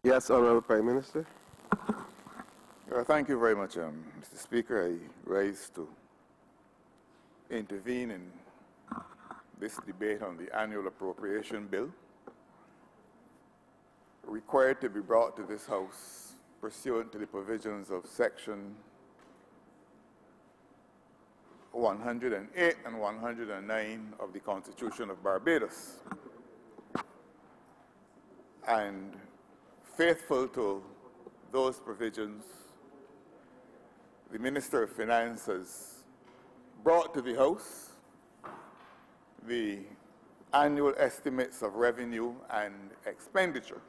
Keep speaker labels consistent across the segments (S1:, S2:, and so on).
S1: Yes, Honorable Prime Minister.
S2: Thank you very much, Mr. Speaker. I rise to intervene in this debate on the annual appropriation bill, required to be brought to this House pursuant to the provisions of Section 108 and 109 of the Constitution of Barbados, and faithful to those provisions, the Minister of Finance has brought to the House the annual estimates of revenue and expenditure.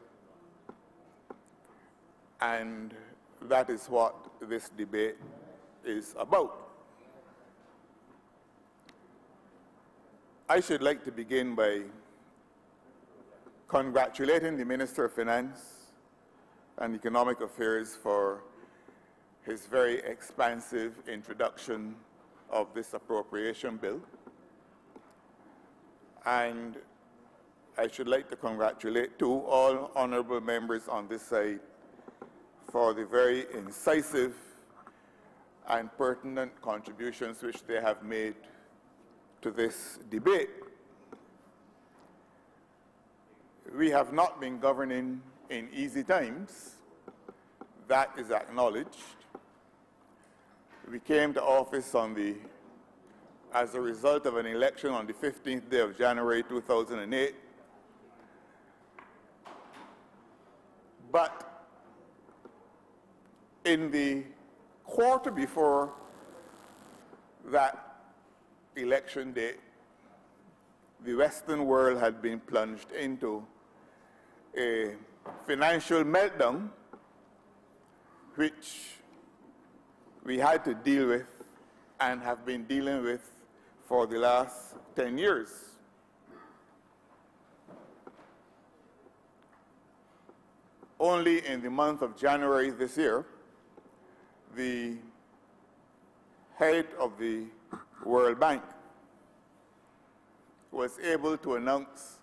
S2: And that is what this debate is about. I should like to begin by congratulating the Minister of Finance and Economic Affairs for his very expansive introduction of this appropriation bill. And I should like to congratulate too all honorable members on this side for the very incisive and pertinent contributions which they have made to this debate. We have not been governing in easy times. That is acknowledged. We came to office as a result of an election on the 15th day of January 2008. But in the quarter before that election day, the Western world had been plunged into a financial meltdown which we had to deal with and have been dealing with for the last 10 years. Only in the month of January this year, the head of the World Bank was able to announce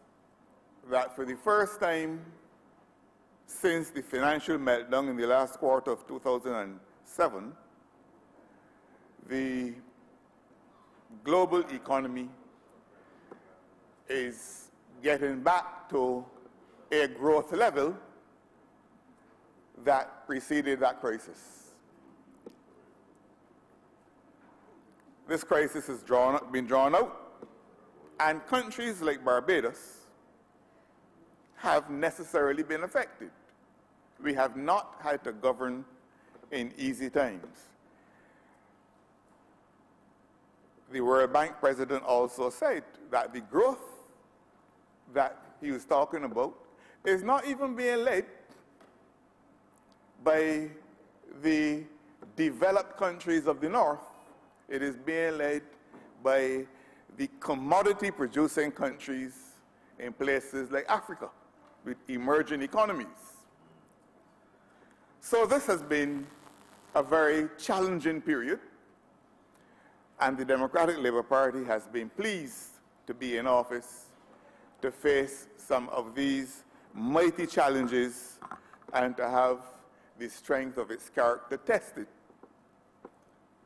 S2: that for the first time since the financial meltdown in the last quarter of 2007, the global economy is getting back to a growth level that preceded that crisis. This crisis has been drawn out, and countries like Barbados have necessarily been affected. We have not had to govern in easy times. The World Bank president also said that the growth that he was talking about is not even being led by the developed countries of the North. It is being led by the commodity-producing countries in places like Africa with emerging economies. So this has been a very challenging period, and the Democratic Labour Party has been pleased to be in office to face some of these mighty challenges and to have the strength of its character tested.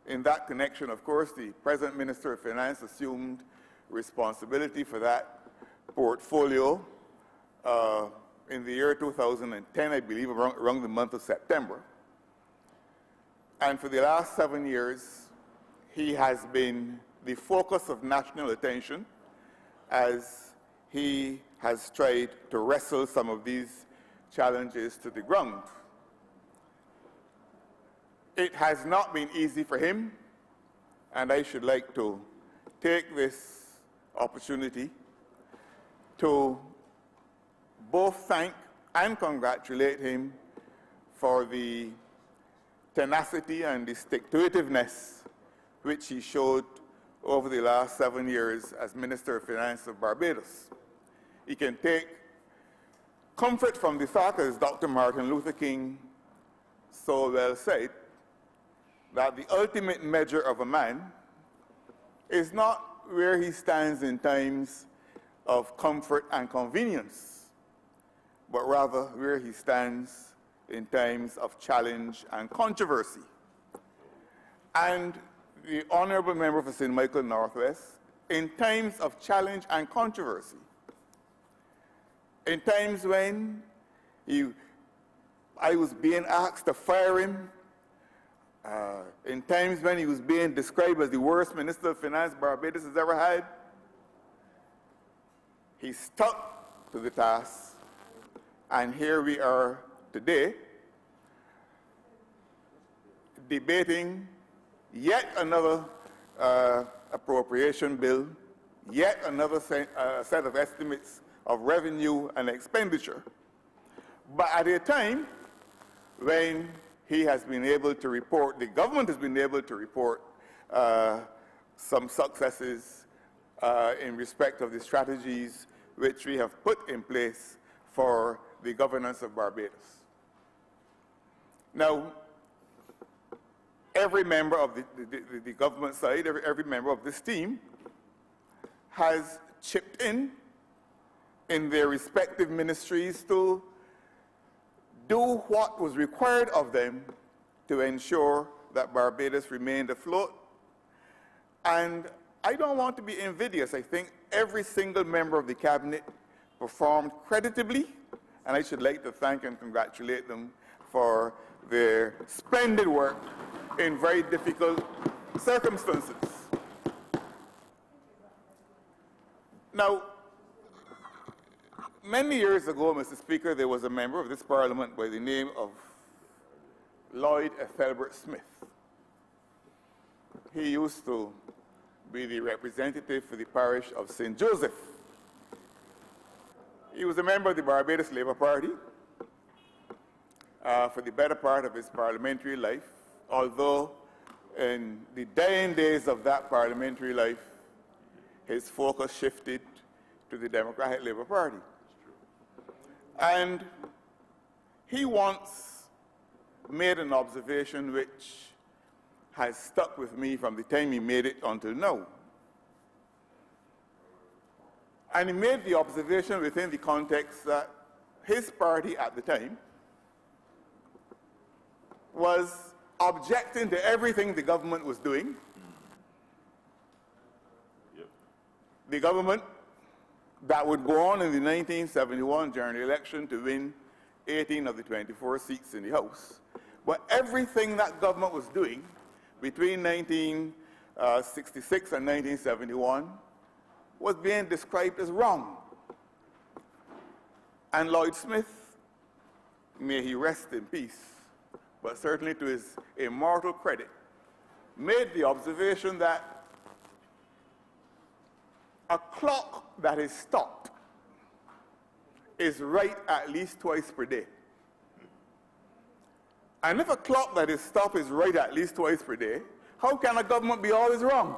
S2: In that connection, of course, the present Minister of Finance assumed responsibility for that portfolio in the year 2010, I believe, around the month of September. And for the last 7 years, he has been the focus of national attention as he has tried to wrestle some of these challenges to the ground. It has not been easy for him, and I should like to take this opportunity to both thank and congratulate him for the tenacity and the stick-to-itiveness which he showed over the last 7 years as Minister of Finance of Barbados. He can take comfort from the fact, as Dr. Martin Luther King so well said, that the ultimate measure of a man is not where he stands in times of comfort and convenience, but rather where he stands in times of challenge and controversy. And the honorable member for St. Michael Northwest, in times of challenge and controversy, in times when I was being asked to fire him, in times when he was being described as the worst Minister of Finance Barbados has ever had, he stuck to the task, and here we are today debating yet another appropriation bill, yet another set of estimates of revenue and expenditure, but at a time when he has been able to report, the government has been able to report some successes in respect of the strategies which we have put in place for the governance of Barbados. Now, every member of the government side, every member of this team has chipped in their respective ministries to do what was required of them to ensure that Barbados remained afloat. And I don't want to be invidious. I think every single member of the cabinet performed creditably, and I should like to thank and congratulate them for their splendid work in very difficult circumstances. Now, many years ago, Mr. Speaker, there was a member of this Parliament by the name of Lloyd Ethelbert Smith. He used to be the representative for the parish of St. Joseph. He was a member of the Barbados Labour Party for the better part of his parliamentary life, although in the dying days of that parliamentary life, his focus shifted to the Democratic Labour Party. And he once made an observation which has stuck with me from the time he made it until now. And he made the observation within the context that his party at the time was objecting to everything the government was doing. The government that would go on in the 1971 general election to win 18 of the 24 seats in the House. But everything that government was doing between 1966 and 1971 was being described as wrong. And Lloyd Smith, may he rest in peace, but certainly to his immortal credit, made the observation that a clock that is stopped is right at least twice per day. And if a clock that is stopped is right at least twice per day, how can a government be always wrong?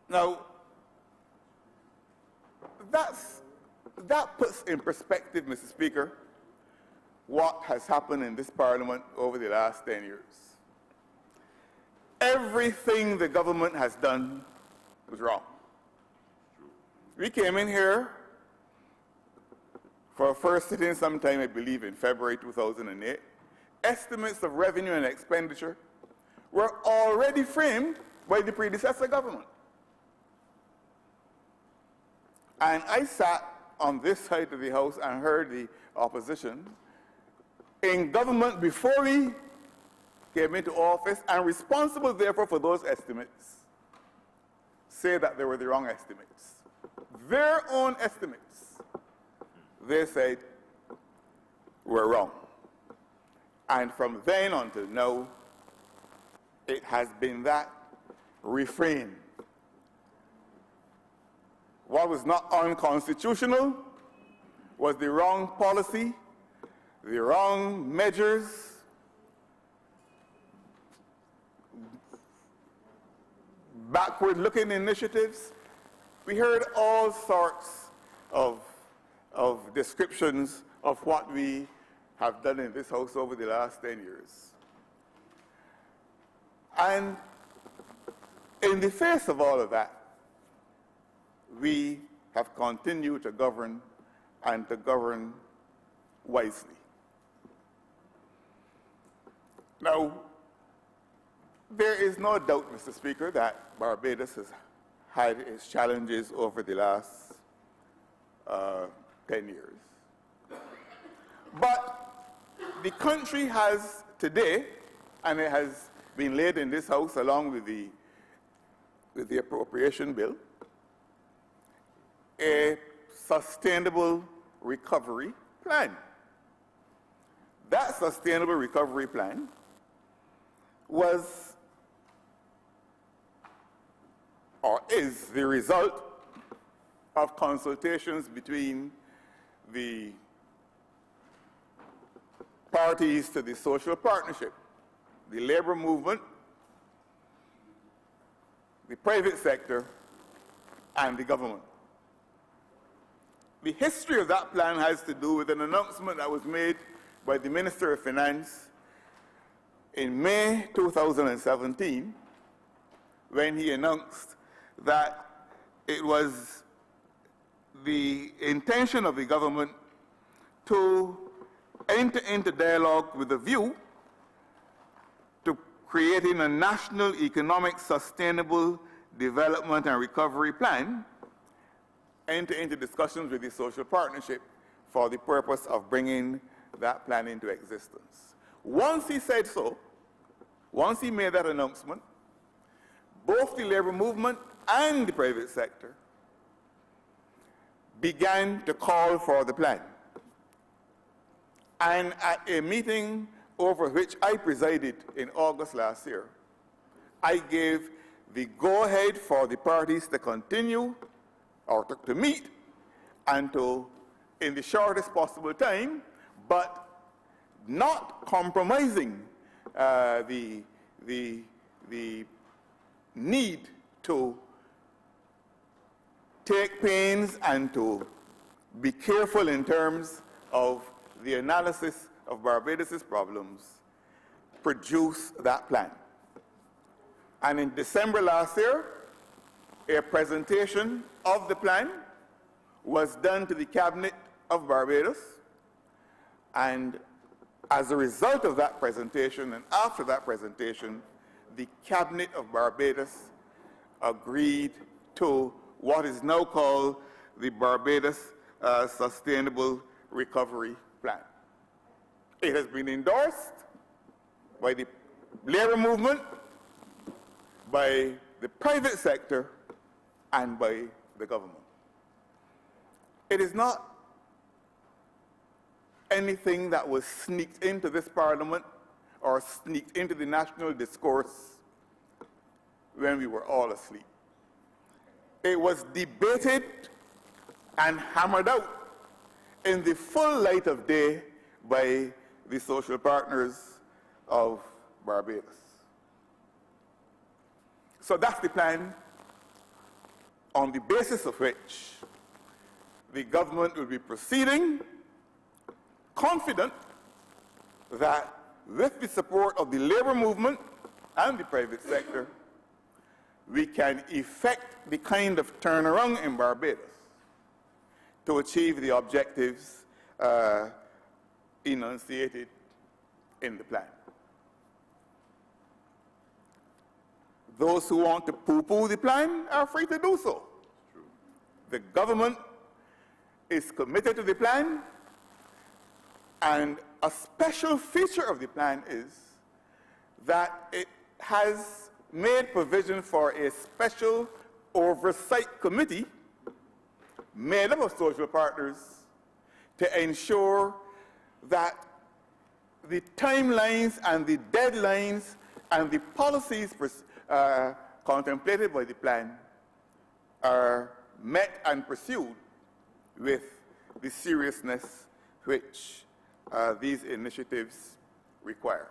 S2: Now, that puts in perspective, Mr. Speaker, what has happened in this Parliament over the last 10 years. Everything the government has done was wrong. We came in here for a first sitting sometime, I believe, in February 2008. Estimates of revenue and expenditure were already framed by the predecessor government. And I sat on this side of the House and heard the opposition in government before we came into office and responsible, therefore, for those estimates, say that they were the wrong estimates. Their own estimates, they said, were wrong. And from then until now, it has been that refrain. What was not unconstitutional was the wrong policy, the wrong measures, backward-looking initiatives. We heard all sorts of descriptions of what we have done in this House over the last 10 years. And in the face of all of that, we have continued to govern and to govern wisely. Now, there is no doubt, Mr. Speaker, that Barbados has had its challenges over the last 10 years. But the country has today, and it has been laid in this House along with the Appropriation Bill, a sustainable recovery plan. That sustainable recovery plan was or is the result of consultations between the parties to the social partnership, the labor movement, the private sector, and the government. The history of that plan has to do with an announcement that was made by the Minister of Finance in May 2017, when he announced that it was the intention of the government to enter into dialogue with a view to creating a national economic sustainable development and recovery plan, enter into discussions with the social partnership for the purpose of bringing that plan into existence. Once he said so, once he made that announcement, both the labor movement and the private sector began to call for the plan. And at a meeting over which I presided in August last year, I gave the go-ahead for the parties to continue or to meet and to, in the shortest possible time, but not compromising the need to take pains and to be careful in terms of the analysis of Barbados' problems, produce that plan. And in December last year, a presentation of the plan was done to the Cabinet of Barbados, and as a result of that presentation and after that presentation, the Cabinet of Barbados agreed to what is now called the Barbados Sustainable Recovery Plan. It has been endorsed by the labor movement, by the private sector, and by the government. It is not anything that was sneaked into this Parliament or sneaked into the national discourse when we were all asleep. It was debated and hammered out in the full light of day by the social partners of Barbados. So that's the plan on the basis of which the government will be proceeding, confident that with the support of the labor movement and the private sector, we can effect the kind of turnaround in Barbados to achieve the objectives enunciated in the plan. Those who want to poo-poo the plan are free to do so. The government is committed to the plan, and a special feature of the plan is that it has made provision for a special oversight committee made up of social partners to ensure that the timelines and the deadlines and the policies contemplated by the plan are met and pursued with the seriousness which these initiatives require.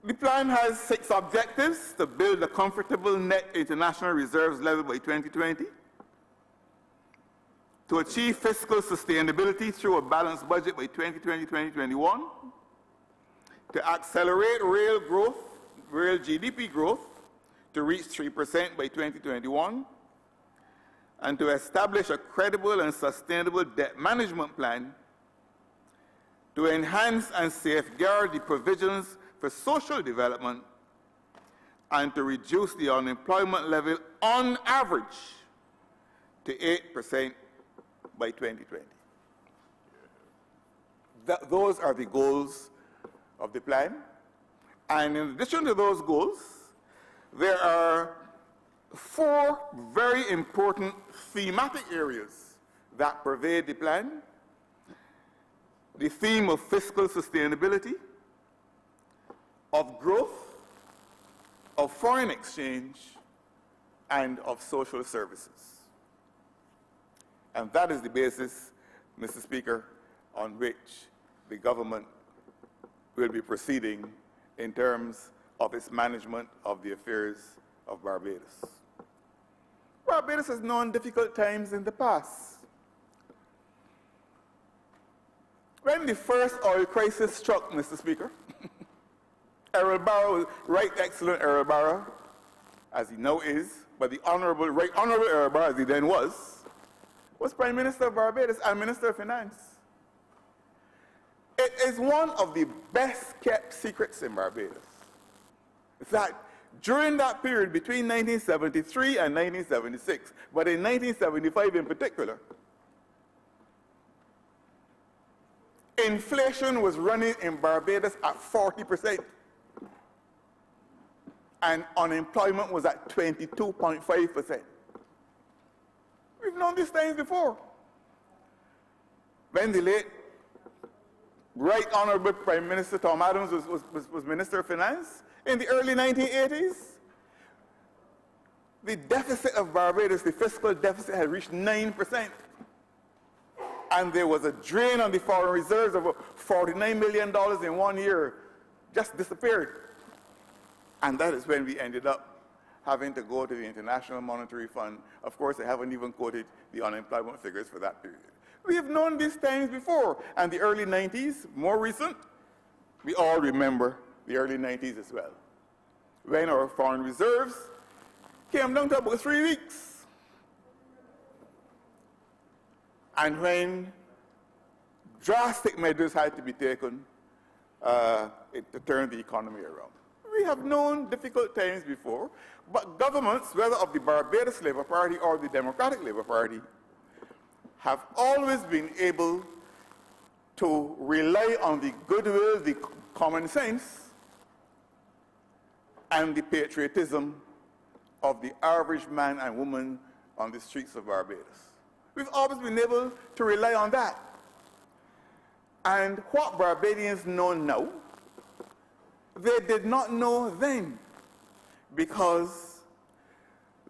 S2: The plan has 6 objectives: to build a comfortable net international reserves level by 2020, to achieve fiscal sustainability through a balanced budget by 2020-2021, to accelerate real growth, real GDP growth, to reach 3% by 2021, and to establish a credible and sustainable debt management plan to enhance and safeguard the provisions for social development and to reduce the unemployment level on average to 8% by 2020. Those are the goals of the plan. And in addition to those goals, there are 4 very important thematic areas that pervade the plan. The theme of fiscal sustainability, of growth, of foreign exchange, and of social services. And that is the basis, Mr. Speaker, on which the government will be proceeding in terms of its management of the affairs of Barbados. Barbados has known difficult times in the past. When the first oil crisis struck, Mr. Speaker, Errol Barrow, Right Excellent Errol Barrow, as he now is, but the Right Honorable Errol Barrow, as he then was Prime Minister of Barbados and Minister of Finance. It is one of the best-kept secrets in Barbados that during that period between 1973 and 1976, but in 1975 in particular, inflation was running in Barbados at 40%, and unemployment was at 22.5%. We've known these things before. When the late Right Honorable Prime Minister Tom Adams was Minister of Finance in the early 1980s, the deficit of Barbados, the fiscal deficit, had reached 9%. And there was a drain on the foreign reserves of $49 million in 1 year, just disappeared. And that is when we ended up having to go to the International Monetary Fund. Of course, I haven't even quoted the unemployment figures for that period. We have known these times before, and the early 90s, more recent, we all remember the early 90s as well, when our foreign reserves came down to about 3 weeks. And when drastic measures had to be taken to turn the economy around. We have known difficult times before, but governments, whether of the Barbados Labour Party or the Democratic Labour Party, have always been able to rely on the goodwill, the common sense, and the patriotism of the average man and woman on the streets of Barbados. We've always been able to rely on that. And what Barbadians know now, they did not know then, because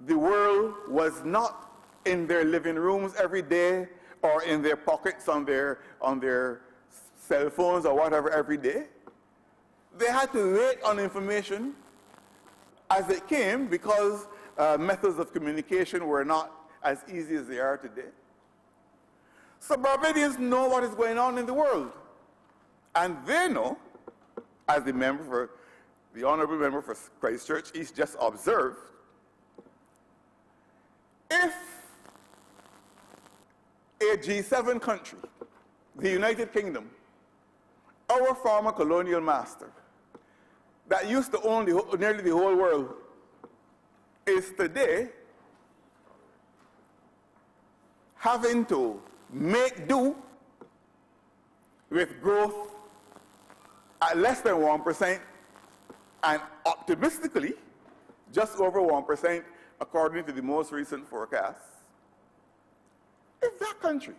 S2: the world was not in their living rooms every day or in their pockets on their cell phones or whatever every day. They had to wait on information as it came because methods of communication were not as easy as they are today. So Barbadians know what is going on in the world. And they know, as the honorable member for Christchurch East just observed, if a G7 country, the United Kingdom, our former colonial master, that used to own nearly the whole world, is today having to make do with growth at less than 1% and optimistically just over 1% according to the most recent forecasts. If that country,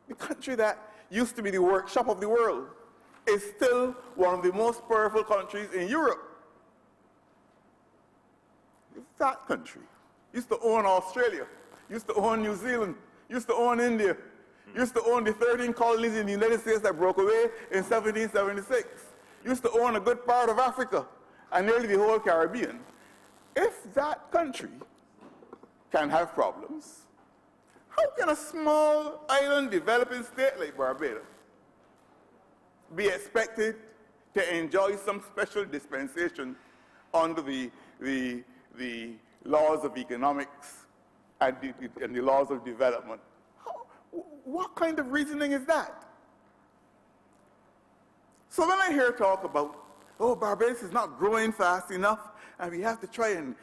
S2: the country that used to be the workshop of the world, is still one of the most powerful countries in Europe, if that country used to own Australia, used to own New Zealand, used to own India, used to own the 13 colonies in the United States that broke away in 1776, used to own a good part of Africa and nearly the whole Caribbean. If that country can have problems, how can a small island developing state like Barbados be expected to enjoy some special dispensation under the laws of economics and the laws of development. What kind of reasoning is that? So when I hear talk about, oh, Barbados is not growing fast enough, and we have to try and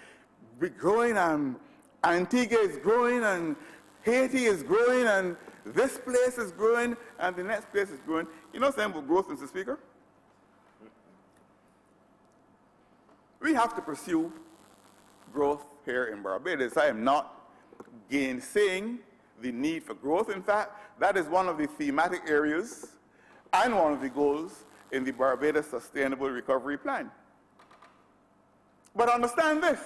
S2: be growing, and Antigua is growing, and Haiti is growing, and this place is growing, and the next place is growing. You know something about growth, Mr. Speaker? We have to pursue growth here in Barbados. I am not gainsaying the need for growth. In fact, that is one of the thematic areas and one of the goals in the Barbados Sustainable Recovery Plan. But understand this.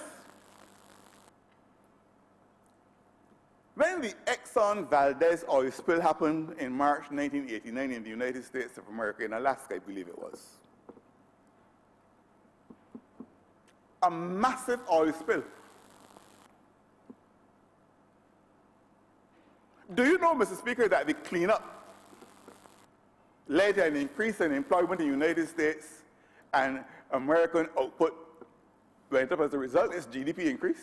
S2: When the Exxon Valdez oil spill happened in March 1989 in the United States of America, in Alaska, I believe it was, a massive oil spill. Do you know, Mr. Speaker, that the cleanup led to an increase in employment in the United States and American output went up as a result? Its GDP increased.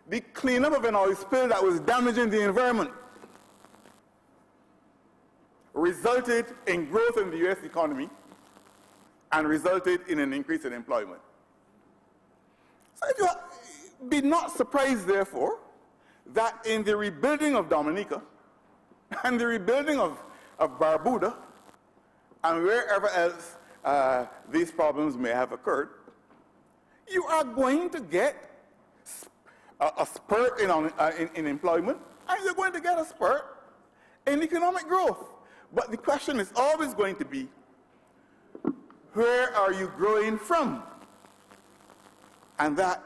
S2: The cleanup of an oil spill that was damaging the environment resulted in growth in the U.S. economy and resulted in an increase in employment. So if you be not surprised, therefore, that in the rebuilding of Dominica and the rebuilding of Barbuda and wherever else these problems may have occurred, you are going to get a spurt in employment, and you're going to get a spurt in economic growth. But the question is always going to be, where are you growing from? And that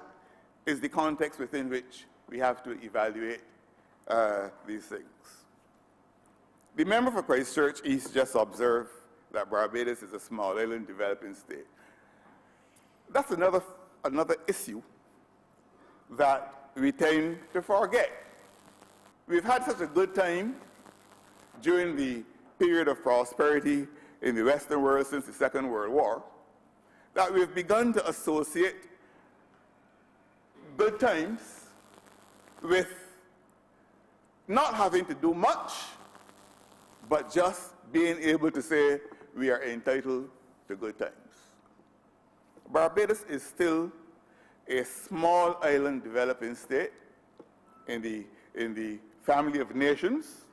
S2: is the context within which we have to evaluate these things. The member for Christchurch East just observed that Barbados is a small island developing state. That's another issue that we tend to forget. We've had such a good time during the period of prosperity in the Western world since the Second World War that we've begun to associate good times with not having to do much, but just being able to say we are entitled to good times. Barbados is still a small island developing state in the family of nations.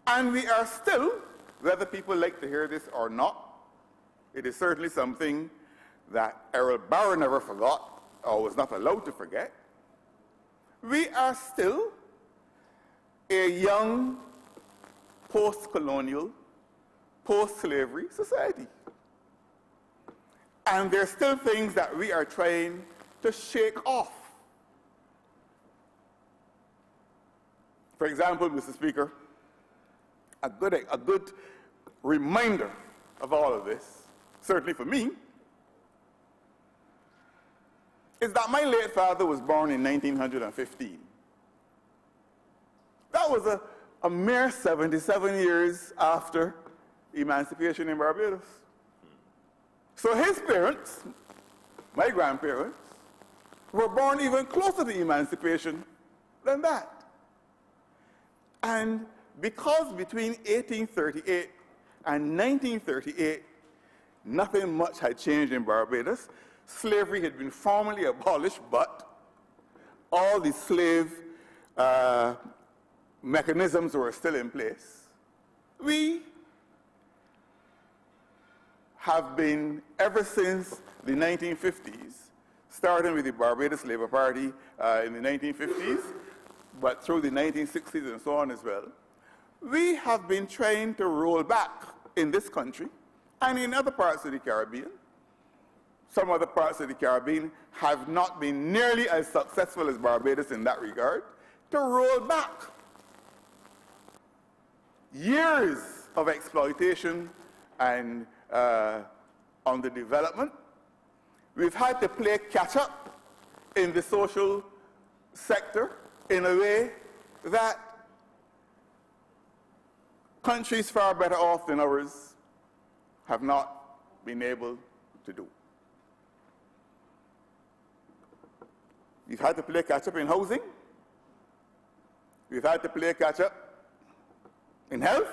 S2: And we are still, whether people like to hear this or not, it is certainly something that Errol Barrow never forgot or was not allowed to forget. We are still a young, post-colonial, post-slavery society. And there are still things that we are trying to shake off. For example, Mr. Speaker, a good reminder of all of this, certainly for me, is that my late father was born in 1915. That was a mere 77 years after emancipation in Barbados. So his parents, my grandparents, were born even closer to emancipation than that. And because between 1838 and 1938, nothing much had changed in Barbados, slavery had been formally abolished, but all the slave mechanisms were still in place. We have been, ever since the 1950s, starting with the Barbados Labour Party in the 1950s, but through the 1960s and so on as well, we have been trying to roll back in this country and in other parts of the Caribbean. Some other parts of the Caribbean have not been nearly as successful as Barbados in that regard, to roll back years of exploitation and underdevelopment. We've had to play catch-up in the social sector in a way that countries far better off than ours have not been able to do. We've had to play catch-up in housing. We've had to play catch-up in health,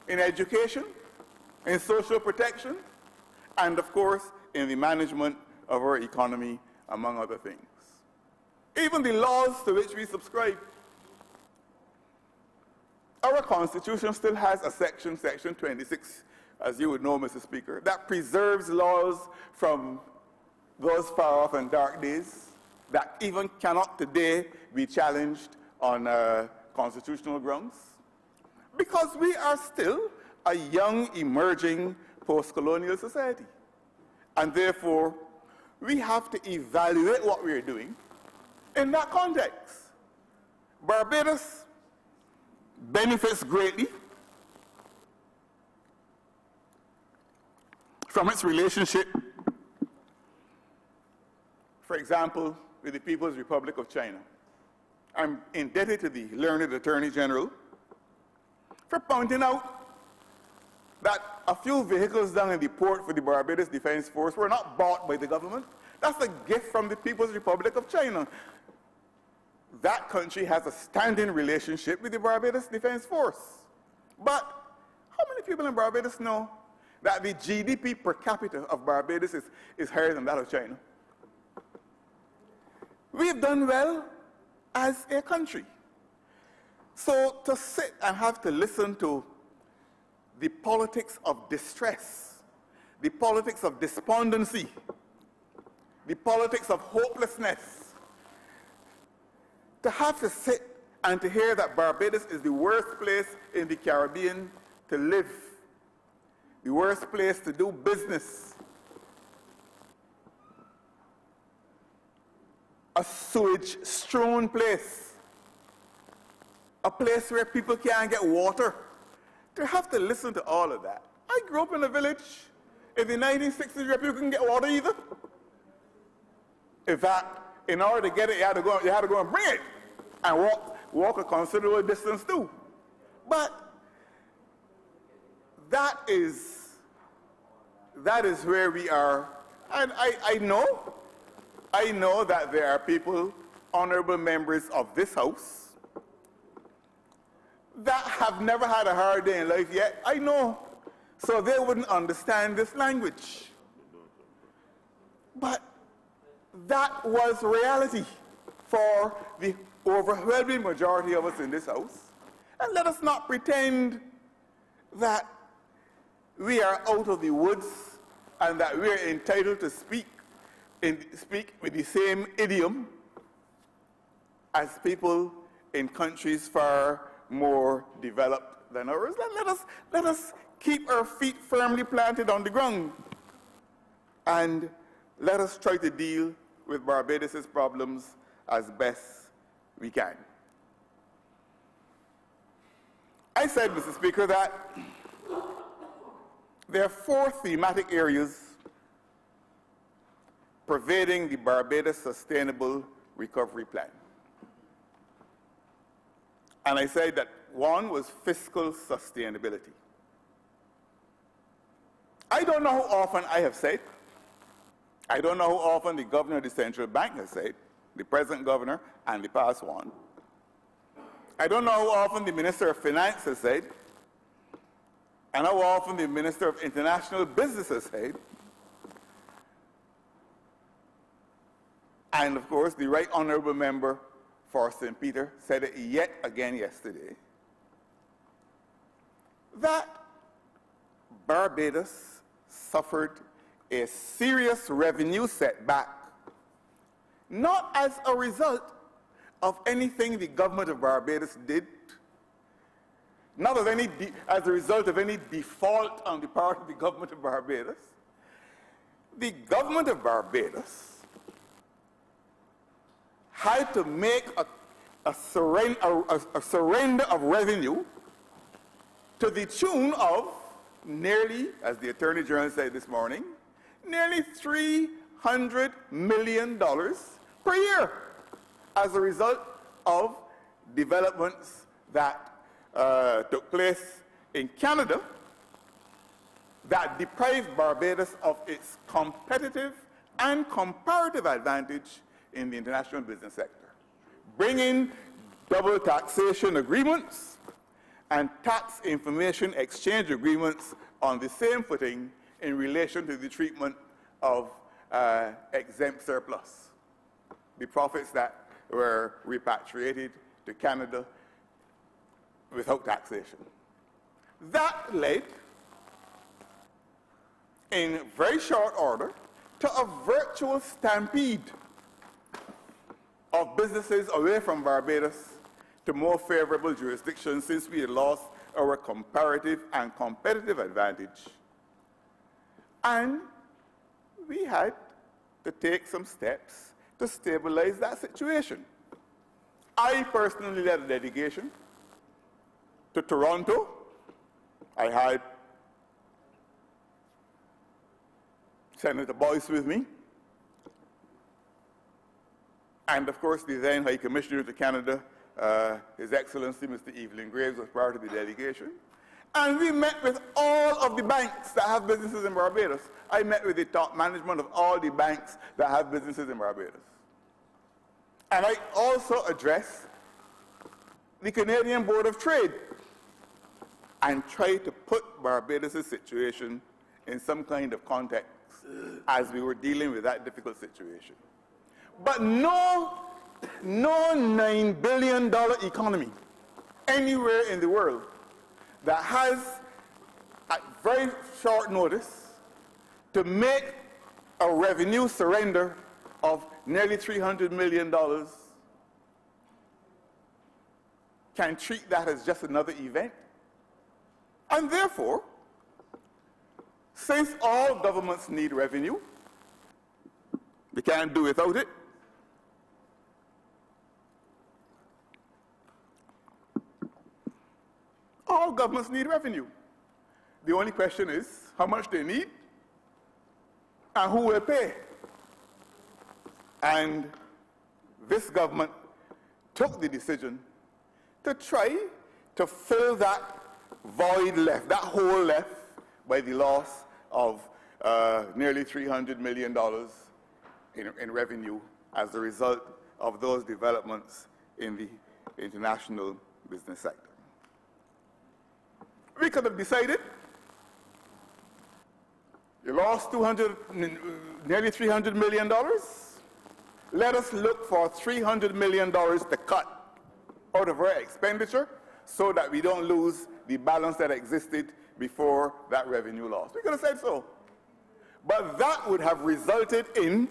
S2: in education, in social protection, and of course, in the management of our economy, among other things. Even the laws to which we subscribe. Our Constitution still has a section, Section 26, as you would know, Mr. Speaker, that preserves laws from those far off and dark days that even cannot today be challenged on constitutional grounds. Because we are still a young, emerging, post-colonial society. And therefore, we have to evaluate what we're doing in that context. Barbados benefits greatly from its relationship, for example, with the People's Republic of China. I'm indebted to the learned Attorney General for pointing out that a few vehicles down in the port for the Barbados Defense Force were not bought by the government. That's a gift from the People's Republic of China. That country has a standing relationship with the Barbados Defense Force. But how many people in Barbados know that the GDP per capita of Barbados is higher than that of China? We've done well as a country. So to sit and have to listen to the politics of distress, the politics of despondency, the politics of hopelessness, to have to sit and to hear that Barbados is the worst place in the Caribbean to live, the worst place to do business, a sewage-strewn place, a place where people can't get water. To have to listen to all of that. I grew up in a village in the 1960s where people couldn't get water either. In fact, in order to get it, you had to go and bring it and walk a considerable distance too. But that is where we are. And I know that there are people, honorable members of this House, that have never had a hard day in life yet. I know. So they wouldn't understand this language. But that was reality for the overwhelming majority of us in this House. And let us not pretend that we are out of the woods and that we are entitled to speak with the same idiom as people in countries far more developed than ours. Let us keep our feet firmly planted on the ground, and let us try to deal with Barbados' problems as best we can. I said, Mr. Speaker, that there are 4 thematic areas pervading the Barbados Sustainable Recovery Plan. And I said that one was fiscal sustainability. I don't know how often I have said, I don't know how often the governor of the central bank has said, the present governor and the past one. I don't know how often the Minister of Finance has said, and how often the Minister of International Business has said, and of course the Right Honourable Member for St. Peter said it yet again yesterday, that Barbados suffered a serious revenue setback, not as a result of anything the government of Barbados did, not as a result of any default on the part of the government of Barbados. The government of Barbados had to make a surrender of revenue to the tune of nearly, as the Attorney General said this morning, nearly $300 million per year as a result of developments that took place in Canada that deprived Barbados of its competitive and comparative advantage in the international business sector, bringing double taxation agreements and tax information exchange agreements on the same footing in relation to the treatment of exempt surplus, the profits that were repatriated to Canada without taxation. That led, in very short order, to a virtual stampede of businesses away from Barbados to more favorable jurisdictions, since we had lost our comparative and competitive advantage. And we had to take some steps to stabilize that situation. I personally led a delegation to Toronto. I had Senator Boyce with me, and of course the then High Commissioner to Canada, His Excellency Mr. Evelyn Graves, was part of the delegation. And we met with all of the banks that have businesses in Barbados. I met with the top management of all the banks that have businesses in Barbados. And I also addressed the Canadian Board of Trade and tried to put Barbados' situation in some kind of context as we were dealing with that difficult situation. But no $9 billion economy anywhere in the world that has, at very short notice, to make a revenue surrender of nearly $300 million can treat that as just another event. And therefore, since all governments need revenue, we can't do without it. All governments need revenue. The only question is how much they need and who will pay. And this government took the decision to try to fill that void left, that hole left by the loss of nearly $300 million in revenue as a result of those developments in the international business sector. We could have decided you lost nearly $300 million. Let us look for $300 million to cut out of our expenditure so that we don't lose the balance that existed before that revenue loss. We could have said so. But that would have resulted in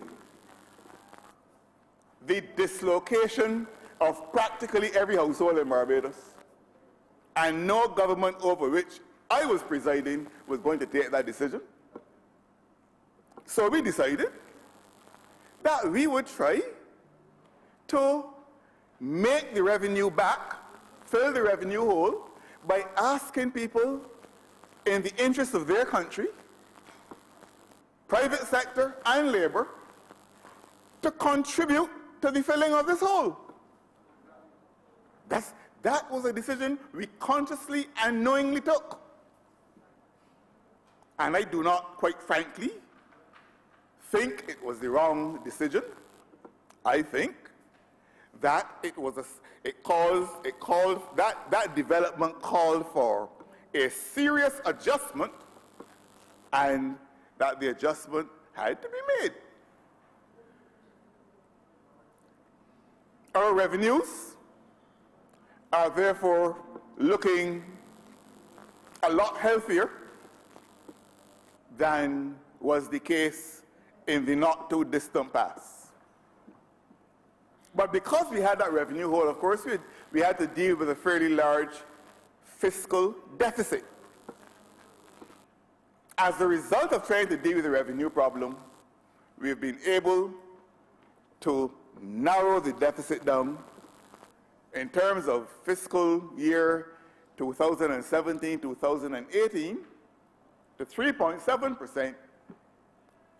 S2: the dislocation of practically every household in Barbados. And no government over which I was presiding was going to take that decision. So we decided that we would try to make the revenue back, fill the revenue hole, by asking people in the interest of their country, private sector and labor, to contribute to the filling of this hole. That was a decision we consciously and knowingly took. And I do not, quite frankly, think it was the wrong decision. I think that that development called for a serious adjustment, and that the adjustment had to be made. Our revenues are therefore looking a lot healthier than was the case in the not too distant past. But because we had that revenue hole, of course, we had to deal with a fairly large fiscal deficit. As a result of trying to deal with the revenue problem, we've been able to narrow the deficit down in terms of fiscal year 2017-2018 to 3.7%,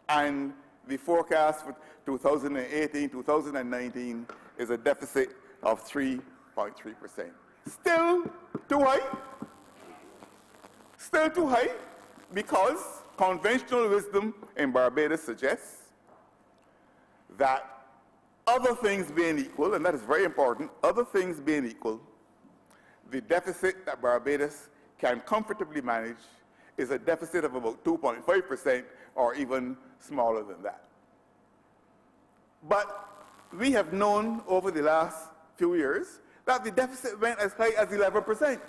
S2: and the forecast for 2018-2019 is a deficit of 3.3%. Still too high. Still too high, because conventional wisdom in Barbados suggests that other things being equal, and that is very important, other things being equal, the deficit that Barbados can comfortably manage is a deficit of about 2.5% or even smaller than that. But we have known over the last few years that the deficit went as high as 11%.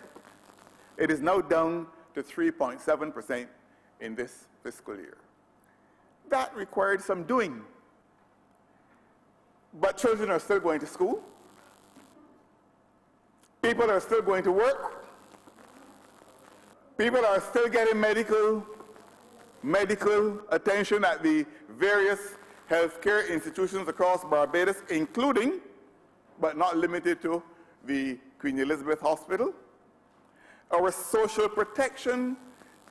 S2: It is now down to 3.7% in this fiscal year. That required some doing. But children are still going to school. People are still going to work. People are still getting medical attention at the various healthcare institutions across Barbados, including, but not limited to, the Queen Elizabeth Hospital. Our social protection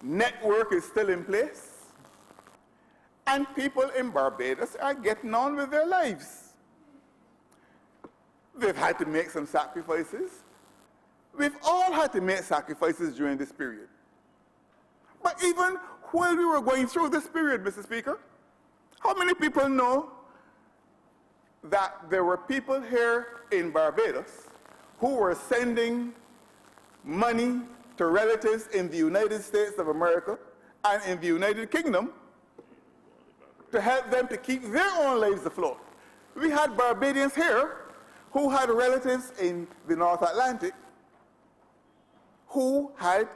S2: network is still in place. And people in Barbados are getting on with their lives. They've had to make some sacrifices. We've all had to make sacrifices during this period. But even while we were going through this period, Mr. Speaker, how many people know that there were people here in Barbados who were sending money to relatives in the United States of America and in the United Kingdom to help them to keep their own lives afloat? We had Barbadians here who had relatives in the North Atlantic who had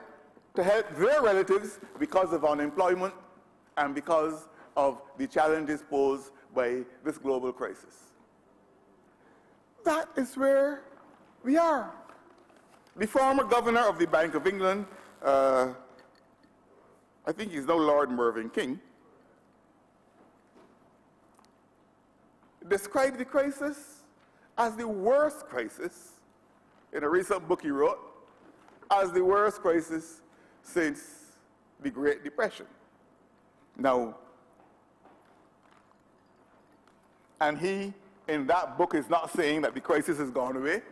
S2: to help their relatives because of unemployment and because of the challenges posed by this global crisis. That is where we are. The former governor of the Bank of England, I think he's now Lord Mervyn King, described the crisis as the worst crisis, in a recent book he wrote, as the worst crisis since the Great Depression. Now, and he, in that book, is not saying that the crisis has gone away,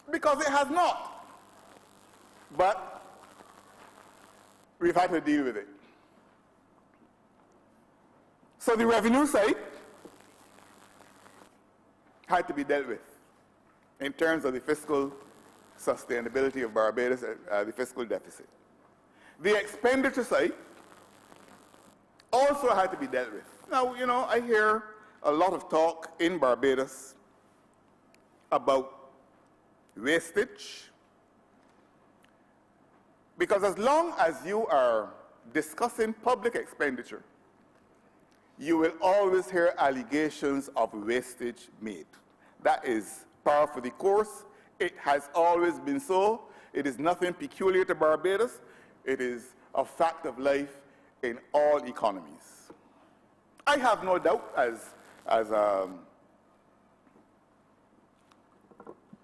S2: because it has not. But we've had to deal with it. So the revenue side had to be dealt with in terms of the fiscal sustainability of Barbados, the fiscal deficit. The expenditure side also had to be dealt with. Now, you know, I hear a lot of talk in Barbados about wastage, because as long as you are discussing public expenditure, you will always hear allegations of wastage made. That is par for the course. It has always been so. It is nothing peculiar to Barbados. It is a fact of life in all economies. I have no doubt, as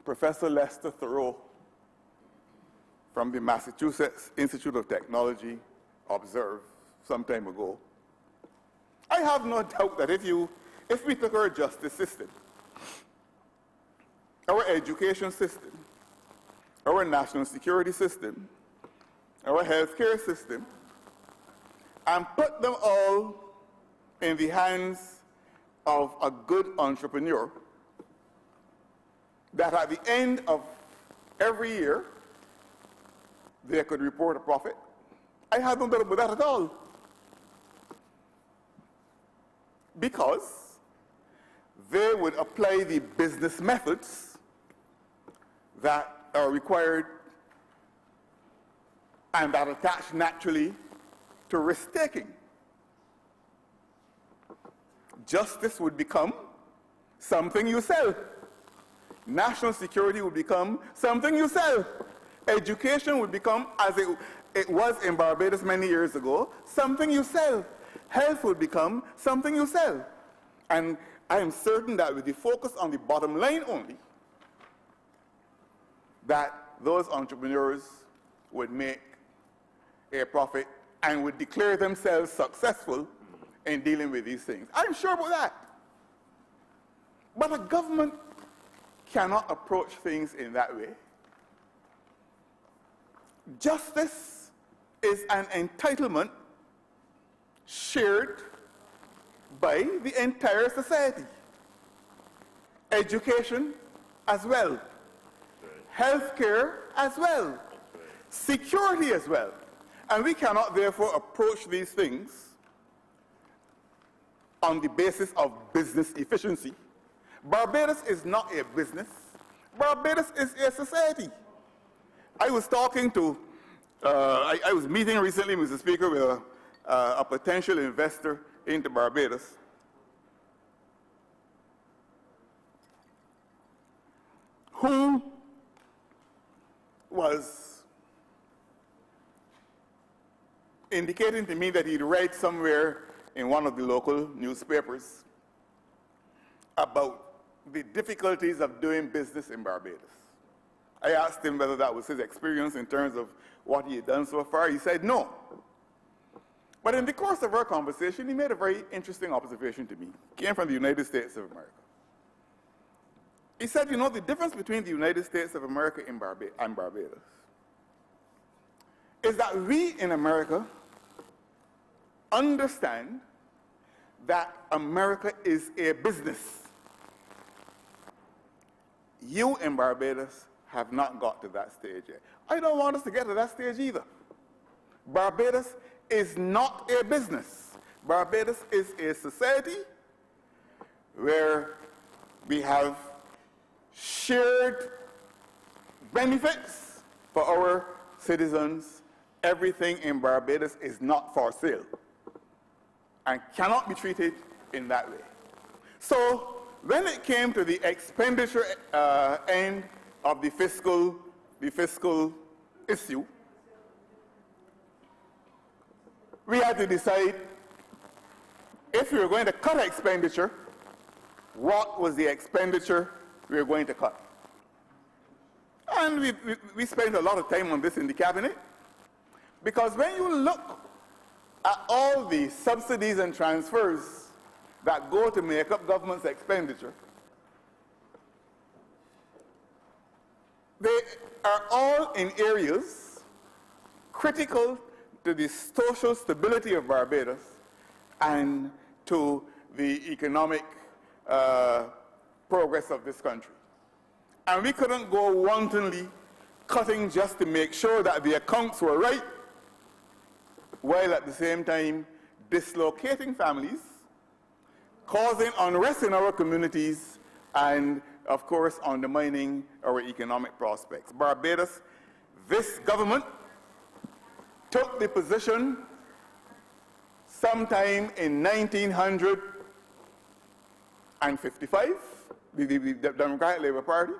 S2: Professor Lester Thoreau from the Massachusetts Institute of Technology observed some time ago, I have no doubt that if we took our justice system, our education system, our national security system, our healthcare system, and put them all in the hands of a good entrepreneur, that at the end of every year, they could report a profit. I have no doubt about that at all. Because they would apply the business methods that are required and that attach naturally to risk-taking. Justice would become something you sell. National security would become something you sell. Education would become, as it was in Barbados many years ago, something you sell. Health would become something you sell. And I am certain that with the focus on the bottom line only, that those entrepreneurs would make a profit and would declare themselves successful in dealing with these things. I'm sure about that. But a government cannot approach things in that way. Justice is an entitlement shared by the entire society. education as well, healthcare as well, security as well. And we cannot therefore approach these things on the basis of business efficiency. Barbados is not a business. Barbados is a society. I was talking to, I was meeting recently, Mr. Speaker, with a potential investor into Barbados. Who was indicating to me that he'd read somewhere in one of the local newspapers about the difficulties of doing business in Barbados. I asked him whether that was his experience in terms of what he had done so far. He said no. But in the course of our conversation, he made a very interesting observation to me. He came from the United States of America. He said, you know, the difference between the United States of America and Barbados is that we in America understand that America is a business. You in Barbados have not got to that stage yet. I don't want us to get to that stage either. Barbados is not a business. Barbados is a society where we have shared benefits for our citizens. Everything in Barbados is not for sale and cannot be treated in that way. So when it came to the expenditure end of the fiscal issue, we had to decide if we were going to cut expenditure, what was the expenditure we were going to cut. And we spent a lot of time on this in the cabinet, because when you look at all the subsidies and transfers that go to make up government's expenditure, they are all in areas critical to the social stability of Barbados and to the economic progress of this country. And we couldn't go wantonly cutting just to make sure that the accounts were right, while at the same time dislocating families, causing unrest in our communities, and of course undermining our economic prospects. Barbados, this government took the position sometime in 1955, the Democratic Labour Party,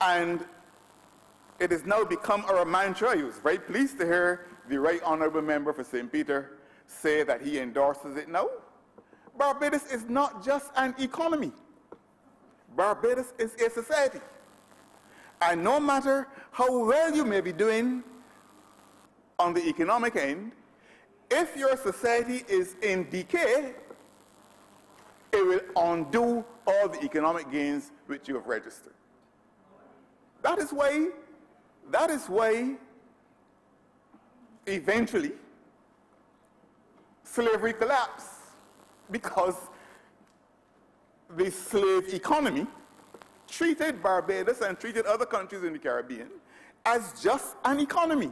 S2: and it has now become our mantra. I was very pleased to hear the Right Honourable Member for St. Peter say that he endorses it now. Barbados is not just an economy. Barbados is a society. And no matter how well you may be doing on the economic end, if your society is in decay, it will undo all the economic gains which you have registered. That is why eventually slavery collapsed, because the slave economy treated Barbados and treated other countries in the Caribbean as just an economy.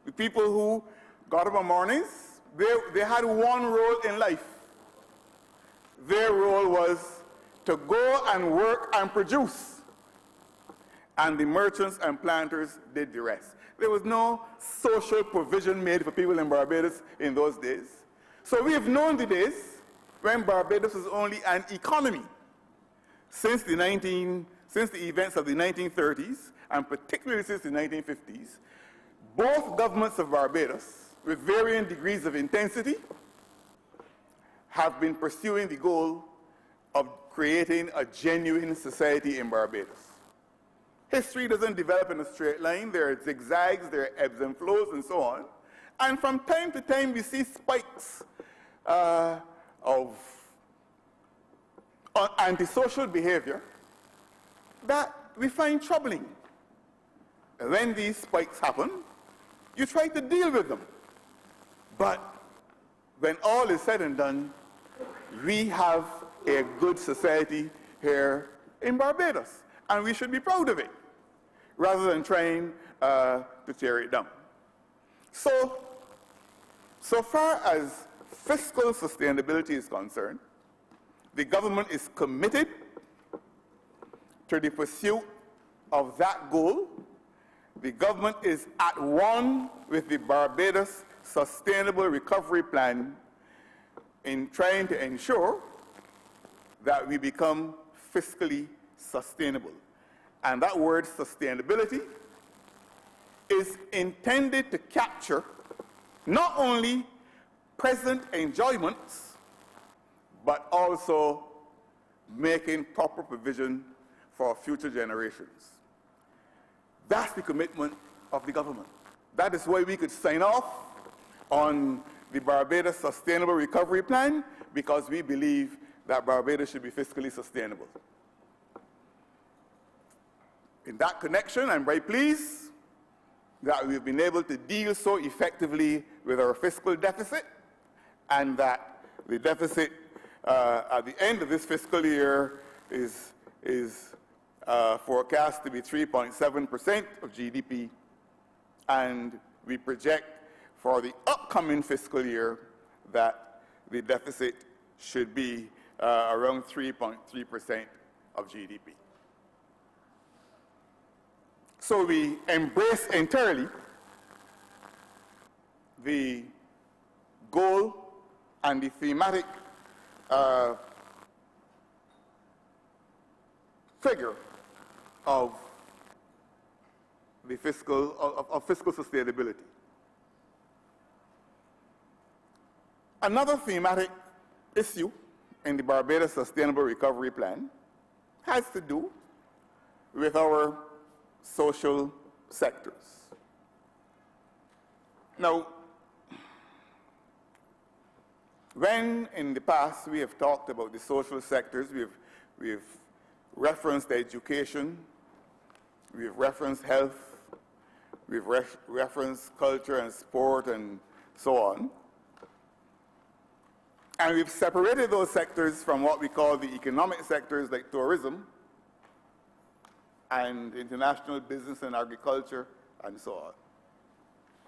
S2: The people who got up on mornings, they had one role in life. Their role was to go and work and produce, and the merchants and planters did the rest. There was no social provision made for people in Barbados in those days. So we have known the days when Barbados was only an economy. Since the events of the 1930s, and particularly since the 1950s, both governments of Barbados, with varying degrees of intensity, have been pursuing the goal of creating a genuine society in Barbados. History doesn't develop in a straight line. There are zigzags, there are ebbs and flows, and so on. And from time to time, we see spikes of antisocial behavior that we find troubling. When these spikes happen, you try to deal with them. But when all is said and done, we have a good society here in Barbados, and we should be proud of it, rather than trying to tear it down. So far as fiscal sustainability is concerned, the government is committed to the pursuit of that goal. The government is at one with the Barbados Sustainable Recovery Plan in trying to ensure that we become fiscally sustainable. And that word sustainability is intended to capture not only present enjoyments, but also making proper provision for future generations. That's the commitment of the government. That is why we could sign off on the Barbados Sustainable Recovery Plan, because we believe that Barbados should be fiscally sustainable. In that connection, I'm very pleased that we've been able to deal so effectively with our fiscal deficit, and that the deficit at the end of this fiscal year is forecast to be 3.7% of GDP, and we project for the upcoming fiscal year that the deficit should be around 3.3% of GDP. So we embrace entirely the goal and the thematic figure of the fiscal sustainability. Another thematic issue in the Barbados Sustainable Recovery Plan has to do with our social sectors. Now, when in the past we have talked about the social sectors, we've referenced education, we've referenced health, we've referenced culture and sport and so on. And we've separated those sectors from what we call the economic sectors like tourism and international business and agriculture and so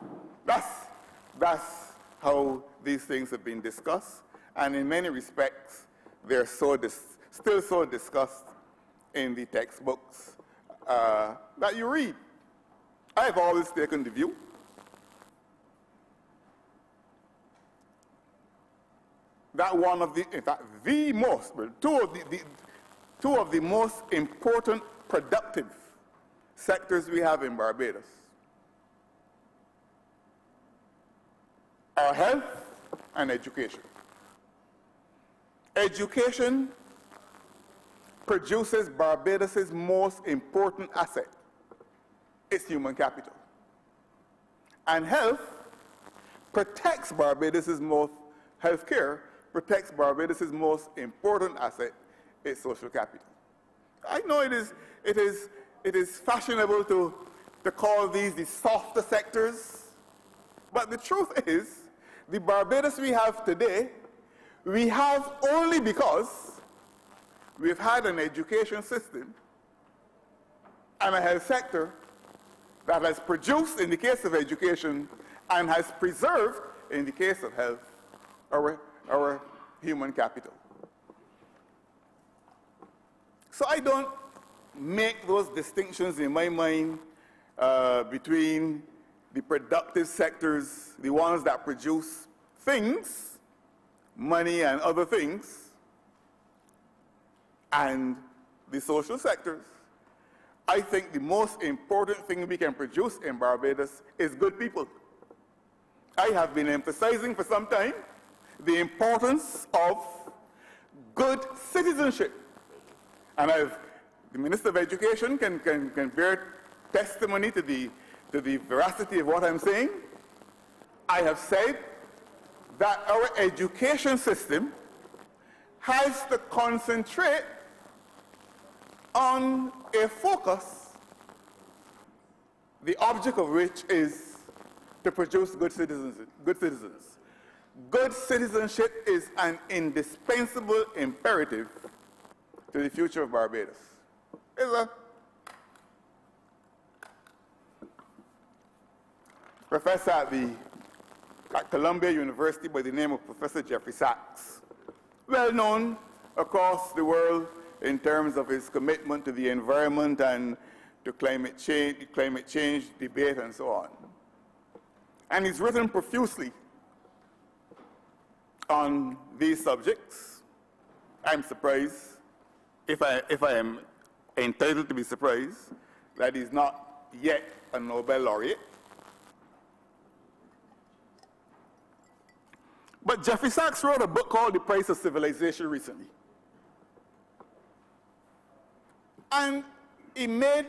S2: on. That's how these things have been discussed, and in many respects they're still so discussed in the textbooks that you read. I've always taken the view that one of the, in fact, the most, well, two of the most important productive sectors we have in Barbados are health and education. Education produces Barbados' most important asset, its human capital. And health protects Barbados' most, healthcare protects Barbados' most important asset, its social capital. I know it is fashionable to call these the softer sectors, but the truth is, the Barbados we have today, we have only because we've had an education system and a health sector that has produced, in the case of education, and has preserved, in the case of health, our human capital. So I don't make those distinctions in my mind between the productive sectors, the ones that produce things, money and other things, and the social sectors. I think the most important thing we can produce in Barbados is good people. I have been emphasizing for some time the importance of good citizenship. And the Minister of Education can bear testimony to the veracity of what I'm saying. I have said that our education system has to concentrate on a focus, the object of which is to produce good citizens. Good citizenship is an indispensable imperative to the future of Barbados. There's a professor at Columbia University by the name of Professor Jeffrey Sachs, well known across the world in terms of his commitment to the environment and to climate change debate and so on. And he's written profusely on these subjects. I'm surprised, if I am entitled to be surprised, that he's not yet a Nobel laureate. But Jeffrey Sachs wrote a book called The Price of Civilization recently. And he made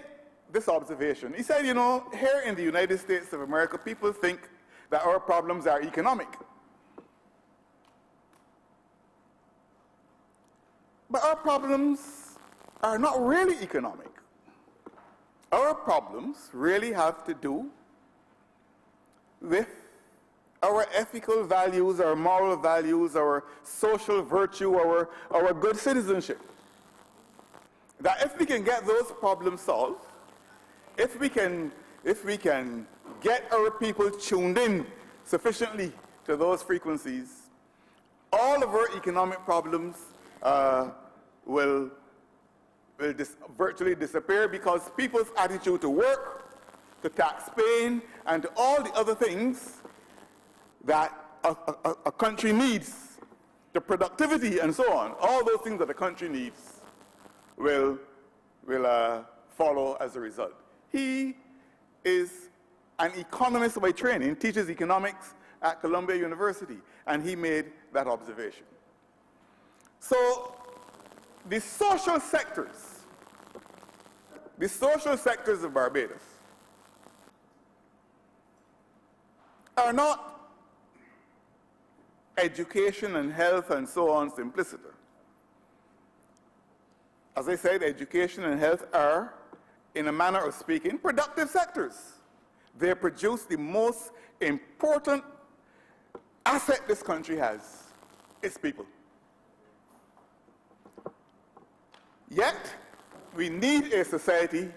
S2: this observation. He said, you know, here in the United States of America, people think that our problems are economic. But our problems are not really economic. Our problems really have to do with our ethical values, our moral values, our social virtue, our good citizenship. That if we can get those problems solved, if we can get our people tuned in sufficiently to those frequencies, all of our economic problems will virtually disappear, because people's attitude to work, to tax paying, and to all the other things that a country needs, the productivity and so on, all those things that a country needs will follow as a result. He is an economist by training, teaches economics at Columbia University, and he made that observation. So the social sectors of Barbados are not education and health and so on simpliciter. As I said, education and health are, in a manner of speaking, productive sectors. They produce the most important asset this country has, its people. Yet, we need a society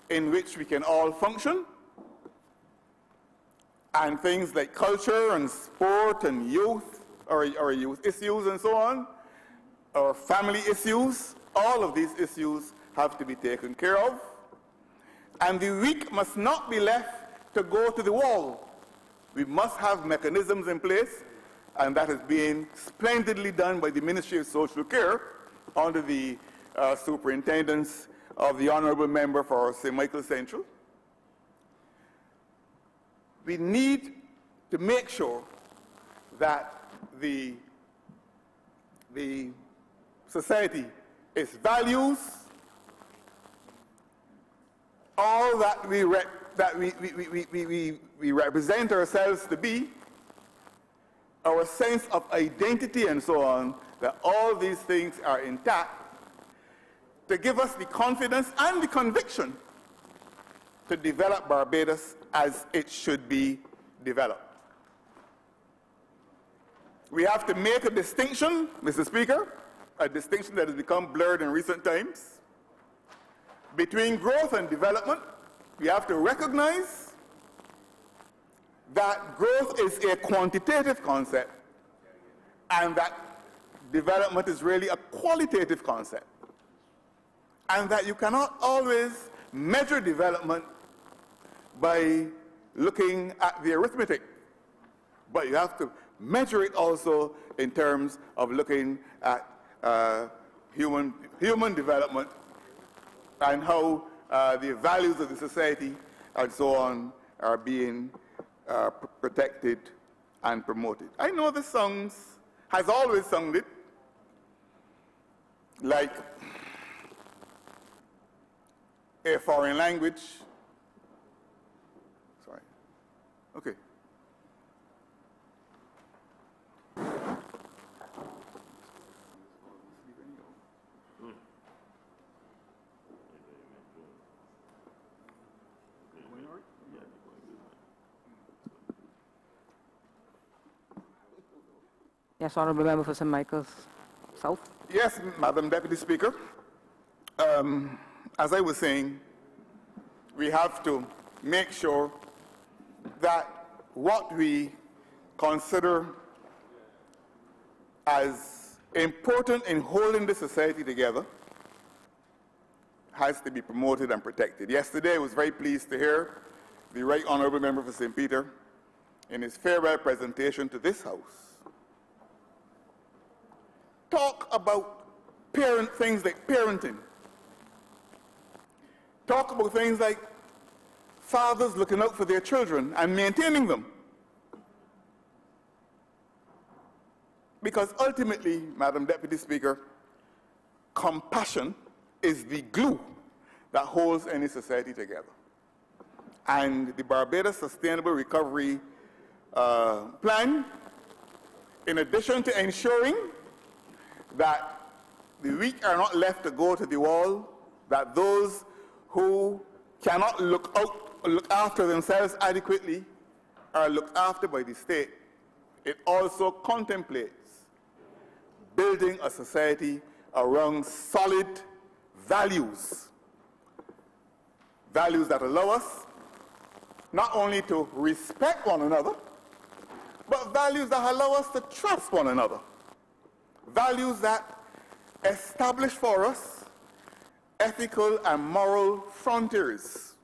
S2: in which we can all function, and things like culture and sport and youth, or youth issues and so on, or family issues, all of these issues have to be taken care of. And the weak must not be left to go to the wall. We must have mechanisms in place, and that is being splendidly done by the Ministry of Social Care under the superintendence of the Honorable Member for St. Michael Central. We need to make sure that the society, its values, all that we represent ourselves to be, our sense of identity and so on, that all these things are intact, to give us the confidence and the conviction to develop Barbados as it should be developed. We have to make a distinction, Mr. Speaker, a distinction that has become blurred in recent times, between growth and development. We have to recognize that growth is a quantitative concept and that development is really a qualitative concept, and that you cannot always measure development by looking at the arithmetic, but you have to measure it also in terms of looking at human development and how the values of the society and so on are being protected and promoted. I know this has always sounded like a foreign language. Sorry. Okay.
S1: Yes, Honourable Member for St. Michael's South.
S2: Yes, Madam Deputy Speaker. as I was saying, we have to make sure that what we consider as important in holding the society together has to be promoted and protected. Yesterday, I was very pleased to hear the Right Honourable Member for St. Peter in his farewell presentation to this House talk about things like parenting. Talk about things like fathers looking out for their children and maintaining them. Because ultimately, Madam Deputy Speaker, compassion is the glue that holds any society together. And the Barbados Sustainable Recovery Plan, in addition to ensuring that the weak are not left to go to the wall, that those who cannot look after themselves adequately are looked after by the state, it also contemplates building a society around solid values. Values that allow us not only to respect one another, but values that allow us to trust one another. Values that establish for us ethical and moral frontiers.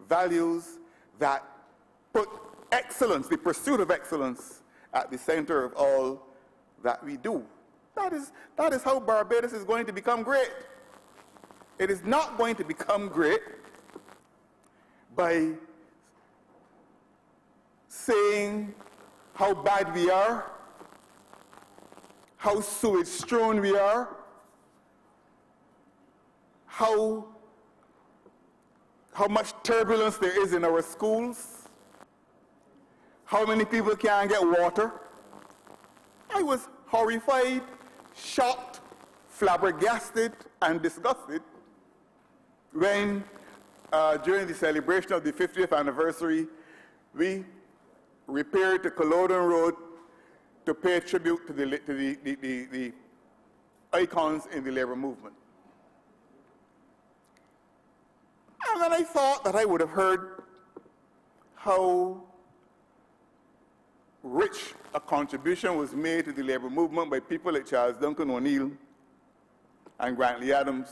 S2: Values that put excellence, the pursuit of excellence, at the center of all that we do. That is how Barbados is going to become great. It is not going to become great by saying how bad we are, how sewage-strewn we are, how much turbulence there is in our schools, how many people can't get water. I was horrified, shocked, flabbergasted, and disgusted when, during the celebration of the 50th anniversary, we repaired to Culloden Road to pay tribute to the icons in the labor movement. And then I thought that I would have heard how rich a contribution was made to the labor movement by people like Charles Duncan O'Neill and Grantley Adams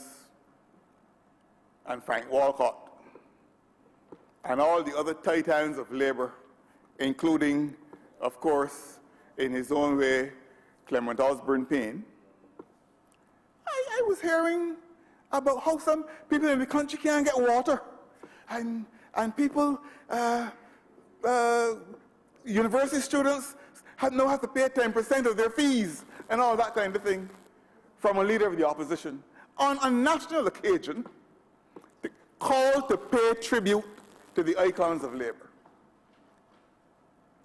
S2: and Frank Walcott and all the other titans of labor, including, of course, in his own way, Clement Osborne Payne. I was hearing about how some people in the country can't get water, and people, university students now have to pay 10% of their fees and all that kind of thing from a leader of the opposition on a national occasion, called to pay tribute to the icons of labor.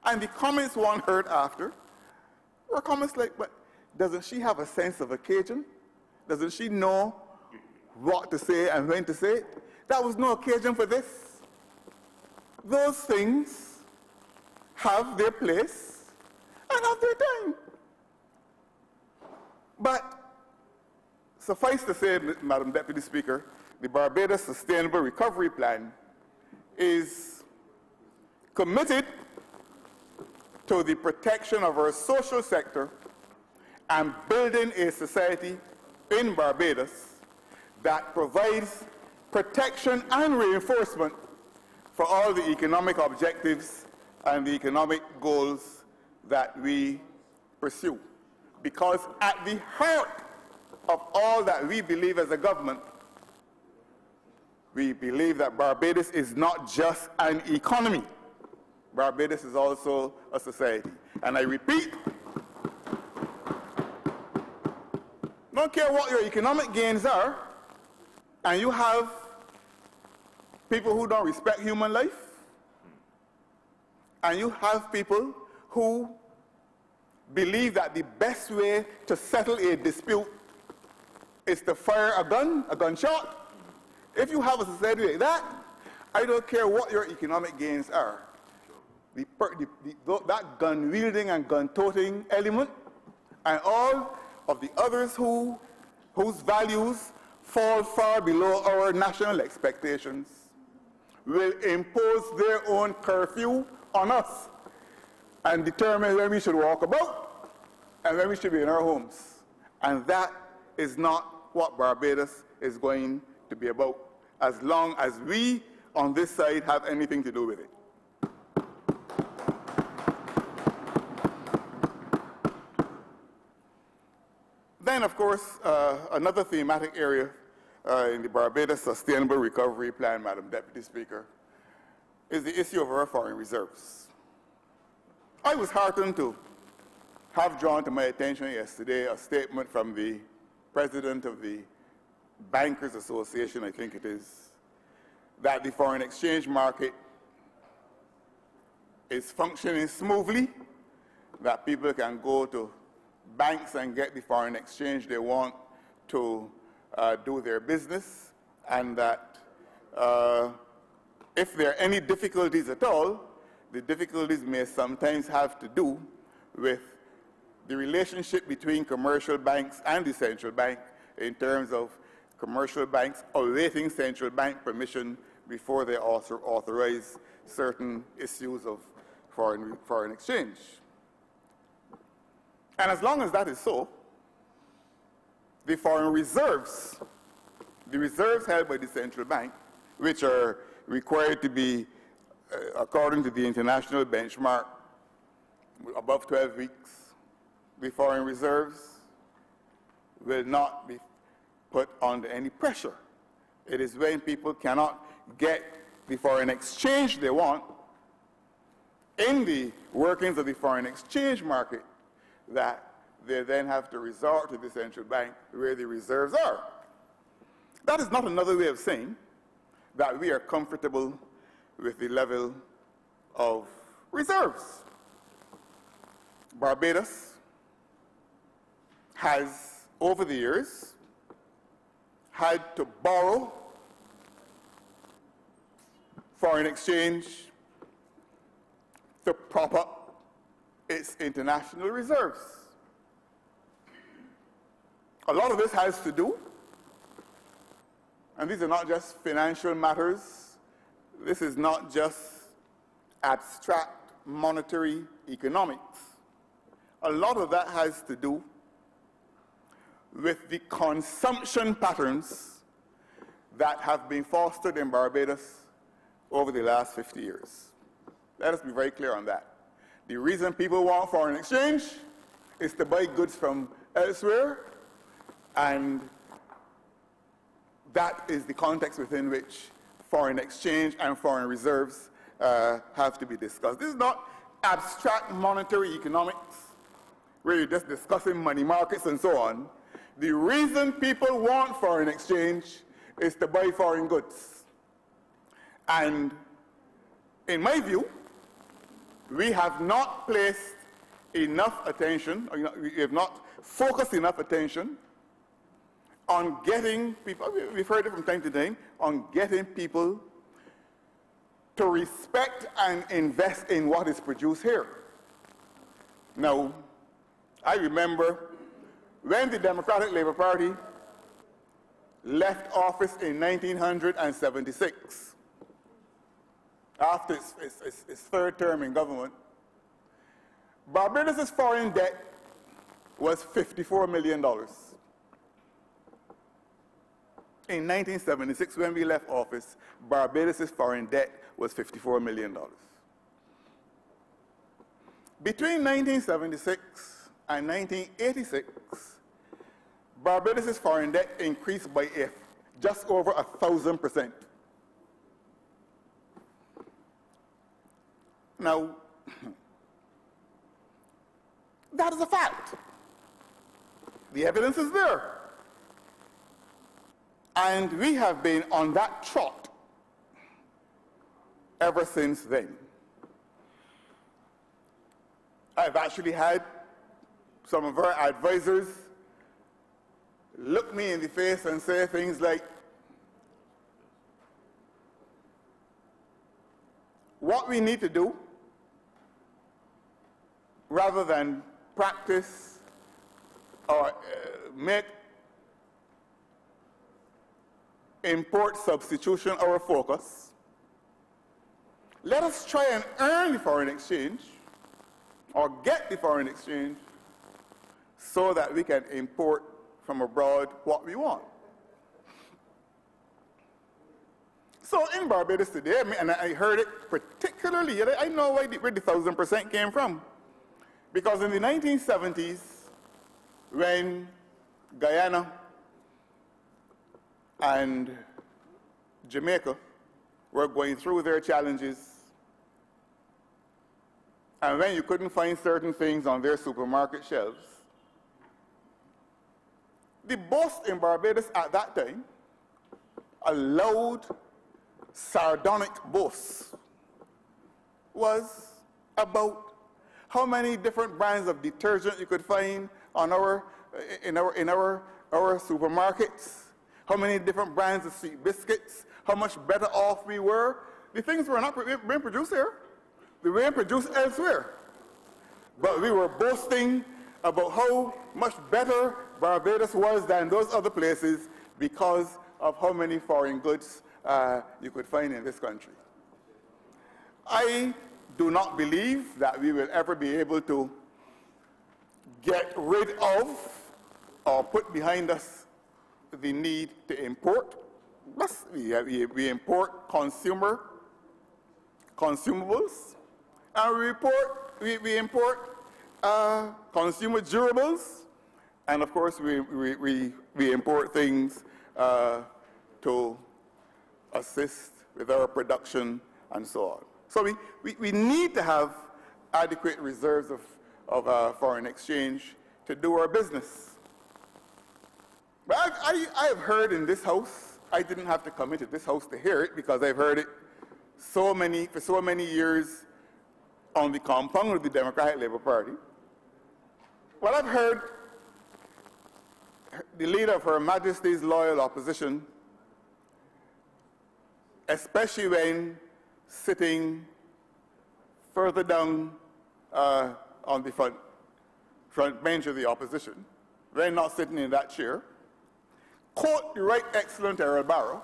S2: And the comments one heard after were comments like, but doesn't she have a sense of occasion? Doesn't she know what to say and when to say it? That was no occasion for this. Those things have their place and have their time. But suffice to say, Madam Deputy Speaker, the Barbados Sustainable Recovery Plan is committed to the protection of our social sector and building a society in Barbados that provides protection and reinforcement for all the economic objectives and the economic goals that we pursue. Because at the heart of all that we believe as a government, we believe that Barbados is not just an economy. Barbados is also a society. And I repeat, don't care what your economic gains are, and you have people who don't respect human life, and you have people who believe that the best way to settle a dispute is to fire a gunshot. If you have a society like that, I don't care what your economic gains are. That gun-wielding and gun-toting element and all of the others whose values fall far below our national expectations, will impose their own curfew on us and determine when we should walk about and when we should be in our homes. And that is not what Barbados is going to be about, as long as we on this side have anything to do with it. Then, of course, another thematic area in the Barbados Sustainable Recovery Plan, Madam Deputy Speaker, is the issue of our foreign reserves. I was heartened to have drawn to my attention yesterday a statement from the president of the Bankers Association, I think it is, that the foreign exchange market is functioning smoothly, that people can go to banks and get the foreign exchange they want to do their business, and that if there are any difficulties at all, the difficulties may sometimes have to do with the relationship between commercial banks and the central bank in terms of commercial banks awaiting central bank permission before they also authorize certain issues of foreign exchange. And as long as that is so, the foreign reserves, the reserves held by the central bank, which are required to be, according to the international benchmark, above 12 weeks, the foreign reserves will not be put under any pressure. It is when people cannot get the foreign exchange they want in the workings of the foreign exchange market that they then have to resort to the central bank where the reserves are. That is not another way of saying that we are comfortable with the level of reserves. Barbados has, over the years, had to borrow foreign exchange to prop up its international reserves. A lot of this has to do, and these are not just financial matters, this is not just abstract monetary economics. A lot of that has to do with the consumption patterns that have been fostered in Barbados over the last 50 years. Let us be very clear on that. The reason people want foreign exchange is to buy goods from elsewhere, and that is the context within which foreign exchange and foreign reserves have to be discussed. This is not abstract monetary economics, where you're just discussing money markets and so on. The reason people want foreign exchange is to buy foreign goods. And in my view, we have not placed enough attention, or we have not focused enough attention on getting people, we've heard it from time to time, on getting people to respect and invest in what is produced here. Now, I remember when the Democratic Labour Party left office in 1976, after its third term in government, Barbados' foreign debt was $54 million. In 1976, when we left office, Barbados' foreign debt was $54 million. Between 1976 and 1986, Barbados' foreign debt increased by just over 1,000%. Now, that is a fact. The evidence is there. And we have been on that trot ever since then. I've actually had some of our advisors look me in the face and say things like, what we need to do, rather than practice or make import substitution our focus. Let us try and earn the foreign exchange or get the foreign exchange so that we can import from abroad what we want. So in Barbados today, and I heard it particularly, I know where the 1,000% came from. Because in the 1970s, when Guyana and Jamaica were going through their challenges, and when you couldn't find certain things on their supermarket shelves, the boast in Barbados at that time, a loud, sardonic boast, was about how many different brands of detergent you could find on in our supermarkets, how many different brands of sweet biscuits, how much better off we were. The things were not being produced here. They were being produced elsewhere. But we were boasting about how much better Barbados was than those other places because of how many foreign goods you could find in this country. I do not believe that we will ever be able to get rid of or put behind us the need to import. Plus, we import consumables, and we import consumer durables, and of course we import things to assist with our production and so on. So we need to have adequate reserves of foreign exchange to do our business. But I have heard in this House, I didn't have to come into this House to hear it because I've heard it for so many years on the compound of the Democratic Labour Party. Well, I've heard the leader of Her Majesty's loyal opposition, especially when sitting further down on the front bench of the opposition, when not sitting in that chair, quote the right excellent Errol Barrow,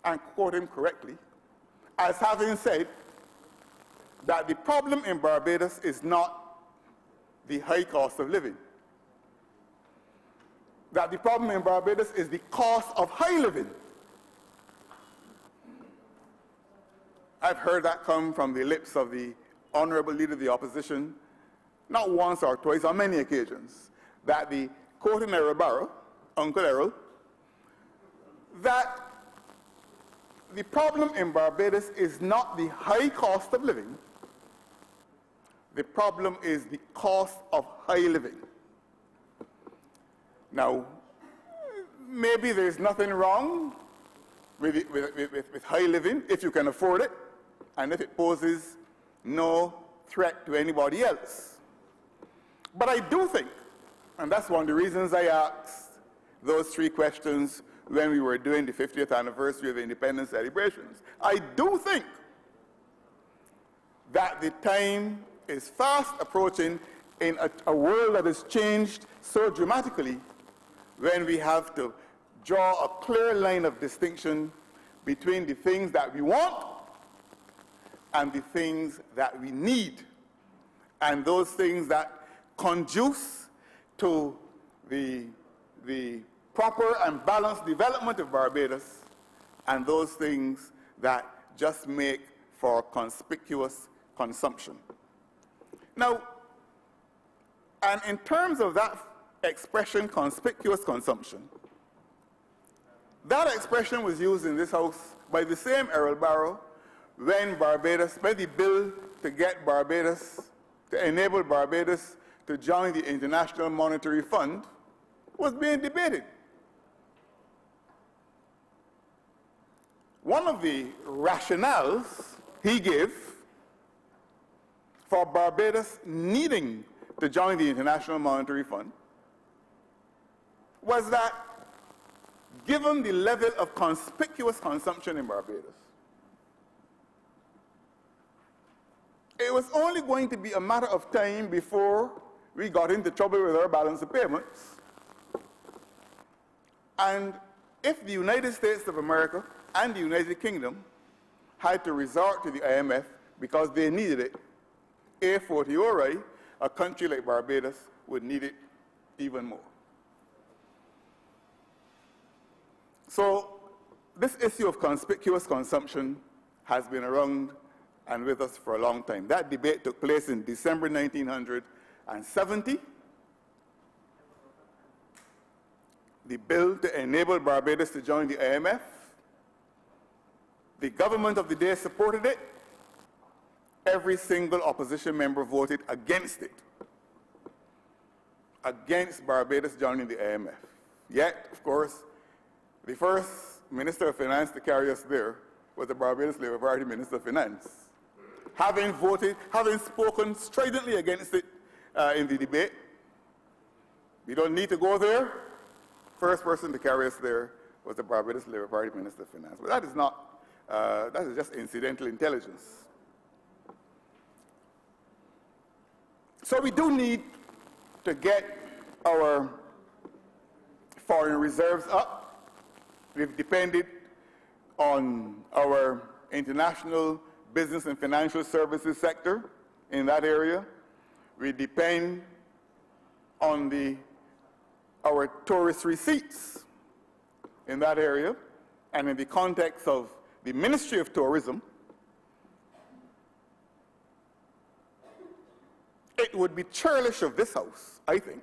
S2: and quote him correctly, as having said that the problem in Barbados is not the high cost of living. That the problem in Barbados is the cost of high living. I've heard that come from the lips of the honorable leader of the opposition, not once or twice, on many occasions, that the quoting Errol Barrow, Uncle Errol, that the problem in Barbados is not the high cost of living. The problem is the cost of high living. Now, maybe there's nothing wrong with high living if you can afford it and if it poses no threat to anybody else. But I do think, and that's one of the reasons I asked those three questions when we were doing the 50th anniversary of the independence celebrations, I do think that the time is fast approaching in a world that has changed so dramatically when we have to draw a clear line of distinction between the things that we want and the things that we need, and those things that conduce to the proper and balanced development of Barbados, and those things that just make for conspicuous consumption. Now, and in terms of that expression, conspicuous consumption, that expression was used in this House by the same Errol Barrow when the bill to get Barbados, to enable Barbados to join the International Monetary Fund was being debated. One of the rationales he gave for Barbados needing to join the International Monetary Fund was that given the level of conspicuous consumption in Barbados, it was only going to be a matter of time before we got into trouble with our balance of payments. And if the United States of America and the United Kingdom had to resort to the IMF because they needed it, a fortiori, a country like Barbados would need it even more. So this issue of conspicuous consumption has been around and with us for a long time. That debate took place in December 1970. The bill to enable Barbados to join the IMF, the government of the day supported it. Every single opposition member voted against it, against Barbados joining the IMF. Yet, of course, the first Minister of Finance to carry us there was the Barbados Labour Party Minister of Finance. Having spoken stridently against it in the debate, we don't need to go there. First person to carry us there was the Barbados Labour Party Minister of Finance. But that is not, that is just incidental intelligence. So we do need to get our foreign reserves up. We've depended on our international business and financial services sector in that area. We depend on our tourist receipts in that area. And in the context of the Ministry of Tourism, it would be churlish of this House, I think,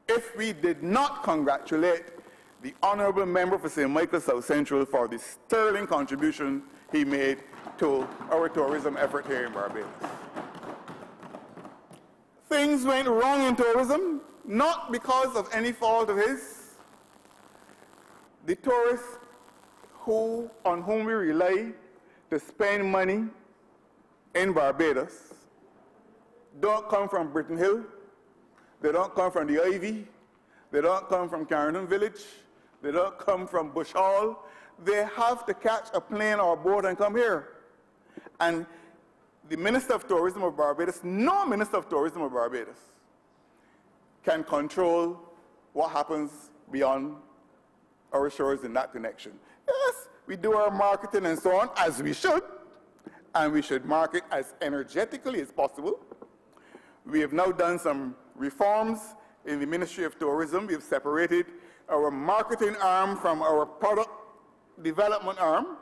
S2: if we did not congratulate the Honourable Member for St. Michael South Central for the sterling contribution he made to our tourism effort here in Barbados. Things went wrong in tourism, not because of any fault of his. The tourists on whom we rely to spend money in Barbados don't come from Britton Hill, they don't come from the Ivy, they don't come from Carrington Village, they don't come from Bush Hall. They have to catch a plane or a boat and come here. And the Minister of Tourism of Barbados, no Minister of Tourism of Barbados, can control what happens beyond our shores in that connection. Yes, we do our marketing and so on, as we should, and we should market as energetically as possible. We have now done some reforms in the Ministry of Tourism. We have separated our marketing arm from our product development arm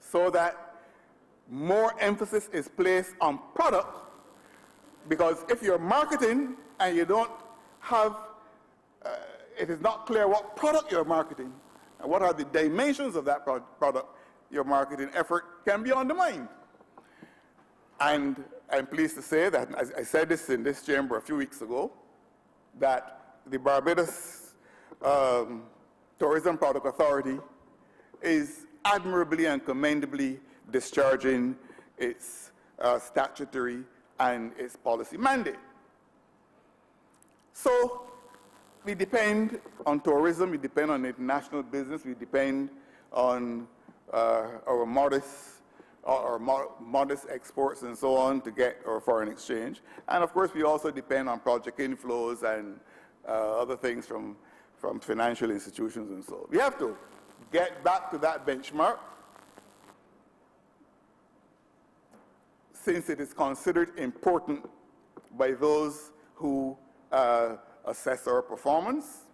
S2: so that more emphasis is placed on product, because if you're marketing and you don't have, it is not clear what product you're marketing and what are the dimensions of that product, your marketing effort can be undermined. And I'm pleased to say that, as I said this in this chamber a few weeks ago, that the Barbados Tourism Product Authority is admirably and commendably discharging its statutory and its policy mandate. So we depend on tourism, we depend on international business, we depend on our modest exports and so on to get our foreign exchange. And of course, we also depend on project inflows and other things from financial institutions and so on. We have to get back to that benchmark, since it is considered important by those who assess our performance.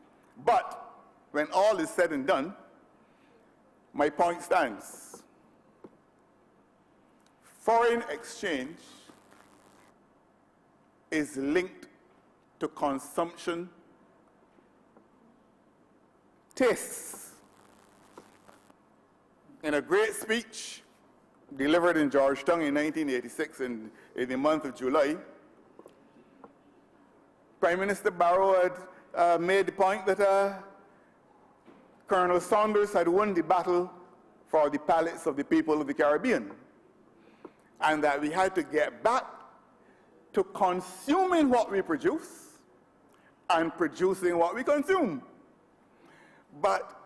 S2: But when all is said and done, my point stands. Foreign exchange is linked to consumption tastes. In a great speech delivered in Georgetown in 1986 in the month of July, Prime Minister Barrow had made the point that Colonel Saunders had won the battle for the palates of the people of the Caribbean, and that we had to get back to consuming what we produce and producing what we consume. But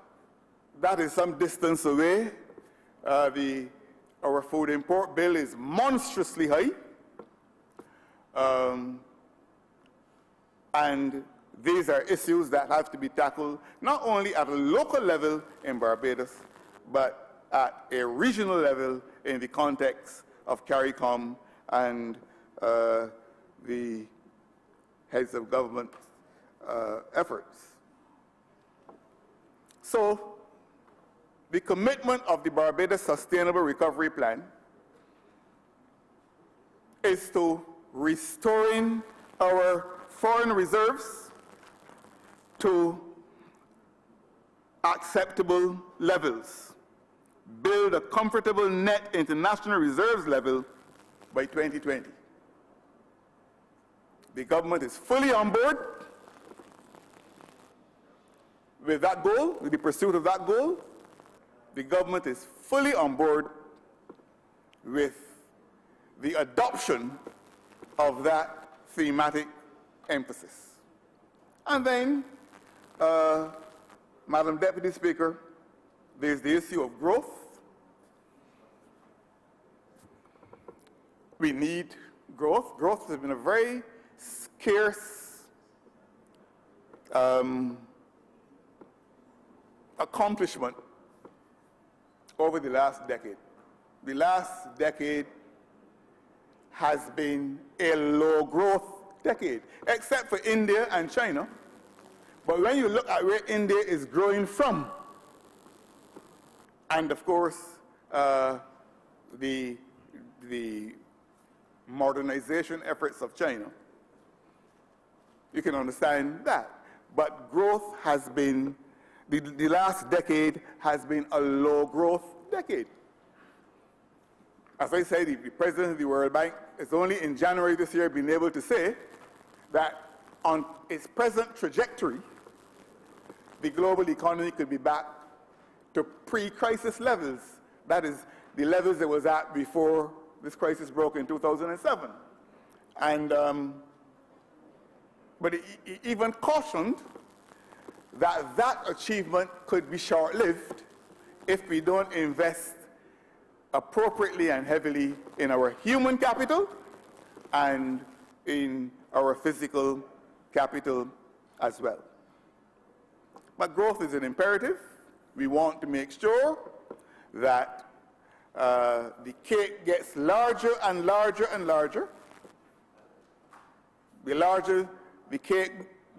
S2: that is some distance away. Our food import bill is monstrously high. And these are issues that have to be tackled not only at a local level in Barbados, but at a regional level in the context of CARICOM and the heads of government efforts. So, the commitment of the Barbados Sustainable Recovery Plan is to restoring our foreign reserves to acceptable levels, build a comfortable net international reserves level by 2020. The government is fully on board with that goal, with the pursuit of that goal. The government is fully on board with the adoption of that thematic emphasis. And then, Madam Deputy Speaker, there's the issue of growth. We need growth. Growth has been a very scarce accomplishment over the last decade. The last decade has been a low-growth decade, except for India and China. But when you look at where India is growing from, and of course, the modernization efforts of China, you can understand that. But growth has been, the last decade has been a low-growth decade. As I said, the president of the World Bank is only in January this year been able to say that on its present trajectory, the global economy could be back to pre-crisis levels. That is, the levels it was at before this crisis broke in 2007. And, but he even cautioned that that achievement could be short-lived if we don't invest appropriately and heavily in our human capital and in our physical capital as well. But growth is an imperative. We want to make sure that the cake gets larger and larger and larger. The larger the cake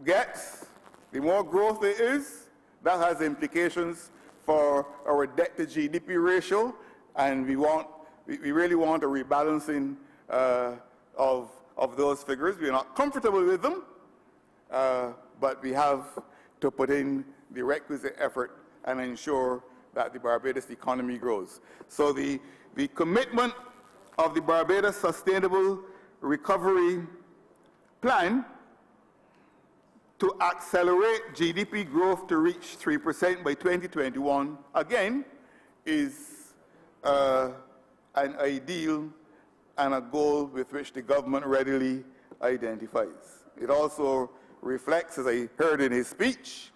S2: gets, the more growth there is. That has implications for our debt to GDP ratio, and we really want a rebalancing of those figures. We're not comfortable with them, but we have to put in the requisite effort and ensure that the Barbados economy grows. So the commitment of the Barbados Sustainable Recovery Plan to accelerate GDP growth to reach 3% by 2021, again, is an ideal and a goal with which the government readily identifies. It also reflects, as I heard in his speech,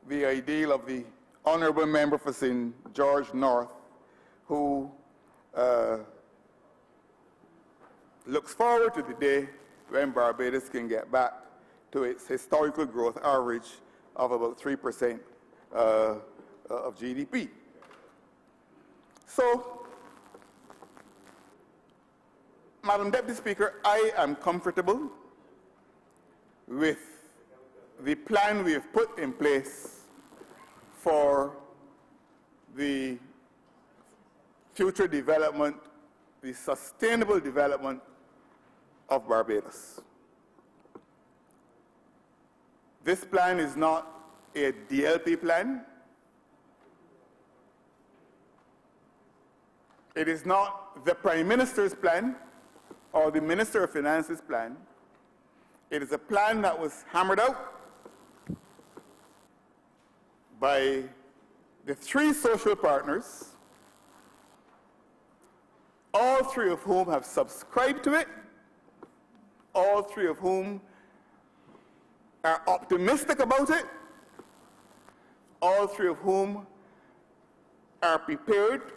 S2: the ideal of the Honourable Member for St. George North, who looks forward to the day when Barbados can get back to its historical growth average of about 3% of GDP. So, Madam Deputy Speaker, I am comfortable with the plan we have put in place for the future development, the sustainable development of Barbados. This plan is not a DLP plan. It is not the Prime Minister's plan or the Minister of Finance's plan. It is a plan that was hammered out by the three social partners, all three of whom have subscribed to it, all three of whom are optimistic about it, all three of whom are prepared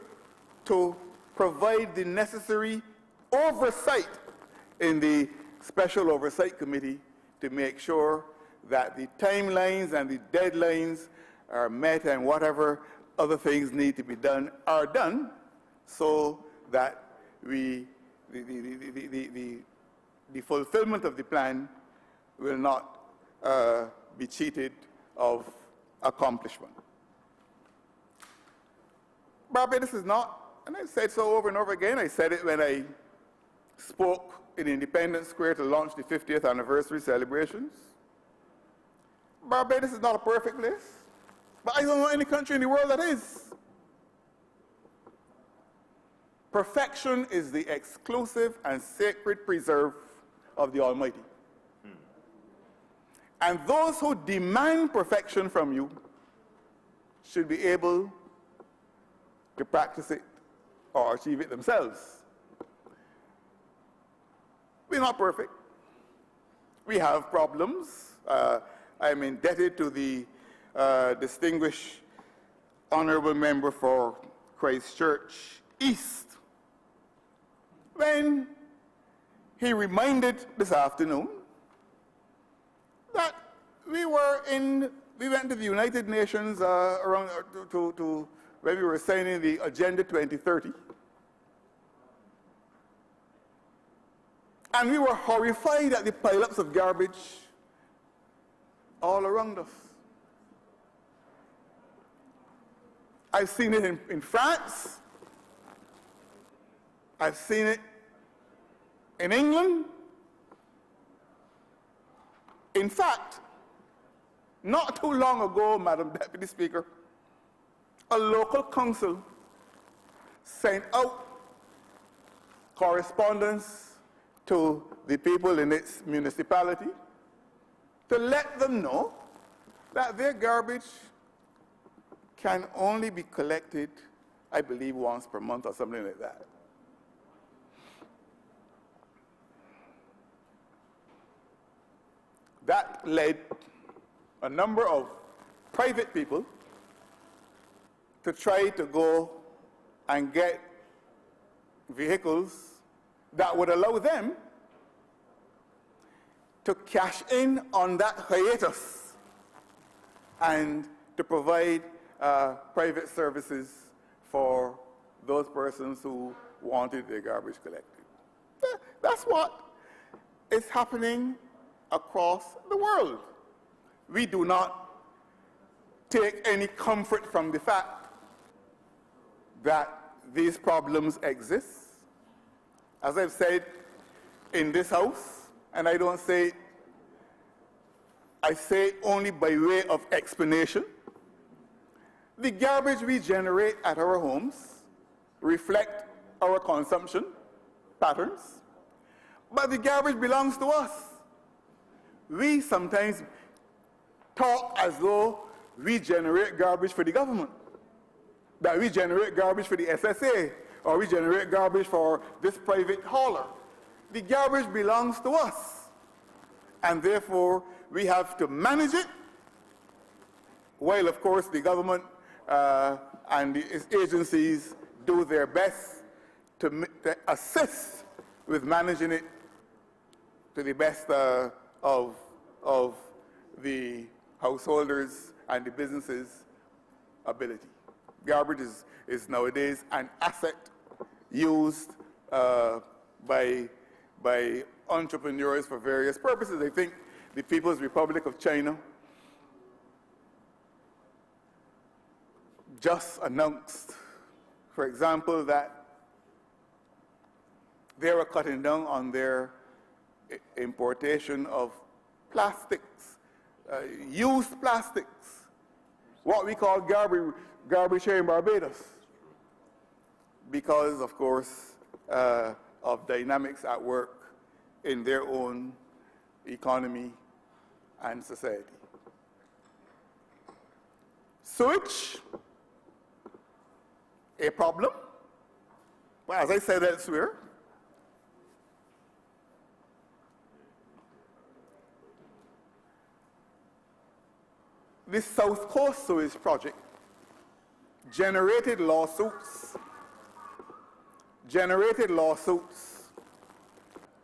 S2: to provide the necessary oversight in the Special Oversight Committee to make sure that the timelines and the deadlines are met and whatever other things need to be done are done so that the fulfillment of the plan will not be cheated of accomplishment. Barbados is not, and I've said so over and over again, I said it when I spoke in Independence Square to launch the 50th anniversary celebrations. Barbados is not a perfect place, but I don't know any country in the world that is. Perfection is the exclusive and sacred preserve of the Almighty. And those who demand perfection from you should be able to practice it or achieve it themselves. We're not perfect. We have problems. I'm indebted to the distinguished honorable member for Christchurch East when he reminded this afternoon that we went to the United Nations around when we were signing the Agenda 2030. And we were horrified at the pileups of garbage all around us. I've seen it in France. I've seen it in England. In fact, not too long ago, Madam Deputy Speaker, a local council sent out correspondence to the people in its municipality to let them know that their garbage can only be collected, I believe, once per month or something like that. That led a number of private people to try to go and get vehicles that would allow them to cash in on that hiatus and to provide private services for those persons who wanted their garbage collected. That's what is happening across the world. We do not take any comfort from the fact that these problems exist. As I've said in this house, and I don't say it, I say it only by way of explanation, the garbage we generate at our homes reflect our consumption patterns, but the garbage belongs to us. We sometimes talk as though we generate garbage for the government, that we generate garbage for the SSA, or we generate garbage for this private hauler. The garbage belongs to us, and therefore we have to manage it, while of course the government and its agencies do their best to assist with managing it to the best of the householders and the businesses' ability. Garbage is nowadays an asset used by entrepreneurs for various purposes. I think the People's Republic of China just announced, for example, that they were cutting down on their importation of plastics, used plastics, what we call garbage here in Barbados, because, of course, of dynamics at work in their own economy and society. Sewage, a problem. But as I said elsewhere, the South Coast Sewage Project generated lawsuits,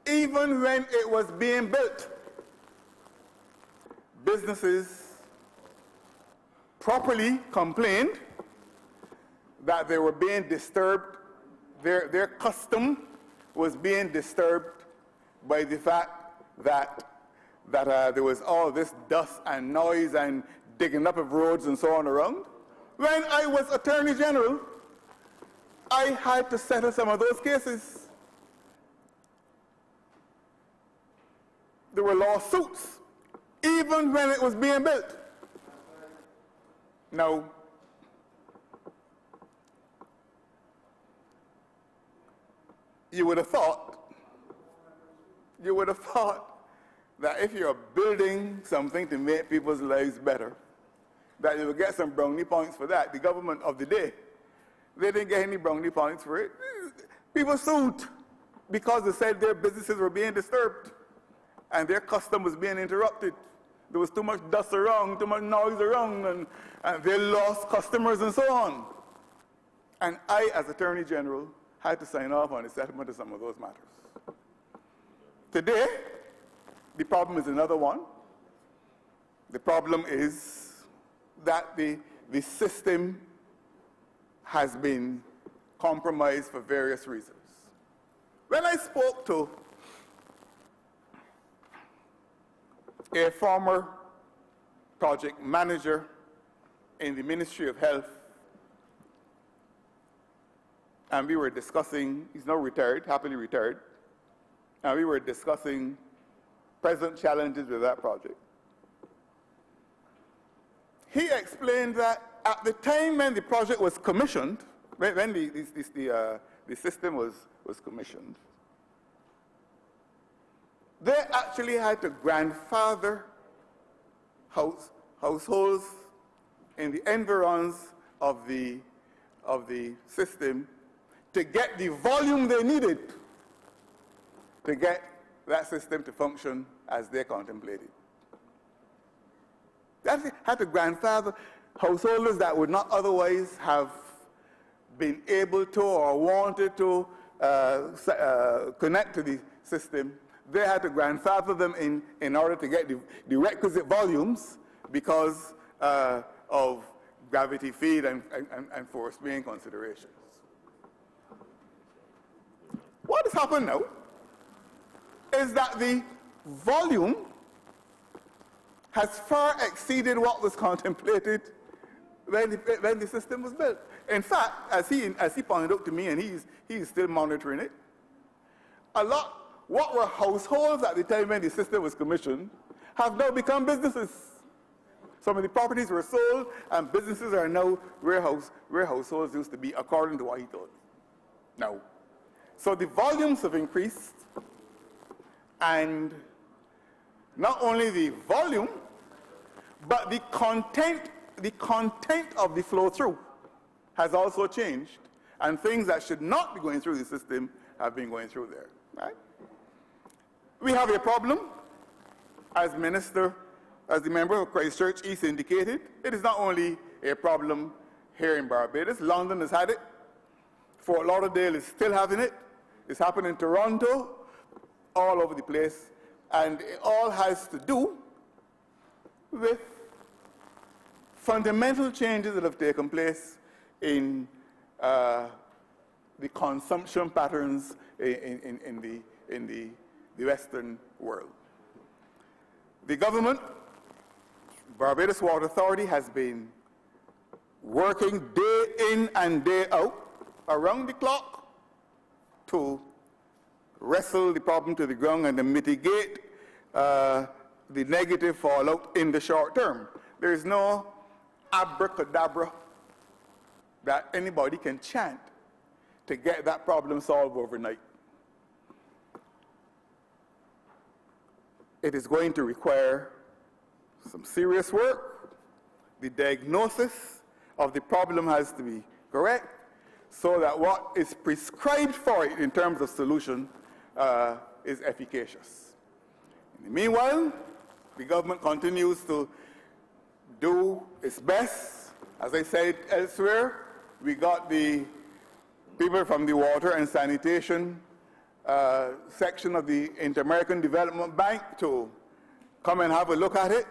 S2: even when it was being built businesses properly complained that they were being disturbed, their custom was being disturbed by the fact that there was all this dust and noise and digging up of roads and so on around. When I was Attorney General, I had to settle some of those cases. There were lawsuits, even when it was being built. Now, you would have thought that if you're building something to make people's lives better, that you would get some brownie points for that. The government of the day, they didn't get any brownie points for it. People sued because they said their businesses were being disturbed and their custom was being interrupted. There was too much dust around, too much noise around, and they lost customers and so on. And I, as Attorney General, had to sign off on the settlement of some of those matters. Today, the problem is another one. The problem is that the system has been compromised for various reasons. When I spoke to a former project manager in the Ministry of Health, and we were discussing, he's now retired, happily retired, and we were discussing present challenges with that project. He explained that at the time when the project was commissioned, when the system was commissioned, they actually had to grandfather households in the environs of the system to get the volume they needed to get that system to function as they contemplated. They had to grandfather householders that would not otherwise have been able to or wanted to connect to the system. They had to grandfather them in order to get the requisite volumes because of gravity feed and force main considerations. What has happened now is that the volume has far exceeded what was contemplated when the system was built. In fact, as he pointed out to me, and he's still monitoring it, what were households at the time when the system was commissioned have now become businesses. Some of the properties were sold, and businesses are now where households used to be, according to what he told me. Now, so the volumes have increased, and not only the volume, but the content of the flow-through has also changed, and things that should not be going through the system have been going through there, right? We have a problem, as the member of Christchurch East indicated. It is not only a problem here in Barbados. London has had it. Fort Lauderdale is still having it. It's happening in Toronto, all over the place. And it all has to do with fundamental changes that have taken place in the consumption patterns in the Western world. The government, Barbados Water Authority, has been working day in and day out, around the clock, to wrestle the problem to the ground and to mitigate the negative fallout in the short term. There is no abracadabra that anybody can chant to get that problem solved overnight. It is going to require some serious work. The diagnosis of the problem has to be correct so that what is prescribed for it in terms of solution is efficacious. In the meanwhile, the government continues to do its best. As I said elsewhere, we got the people from the Water and Sanitation section of the Inter-American Development Bank to come and have a look at it.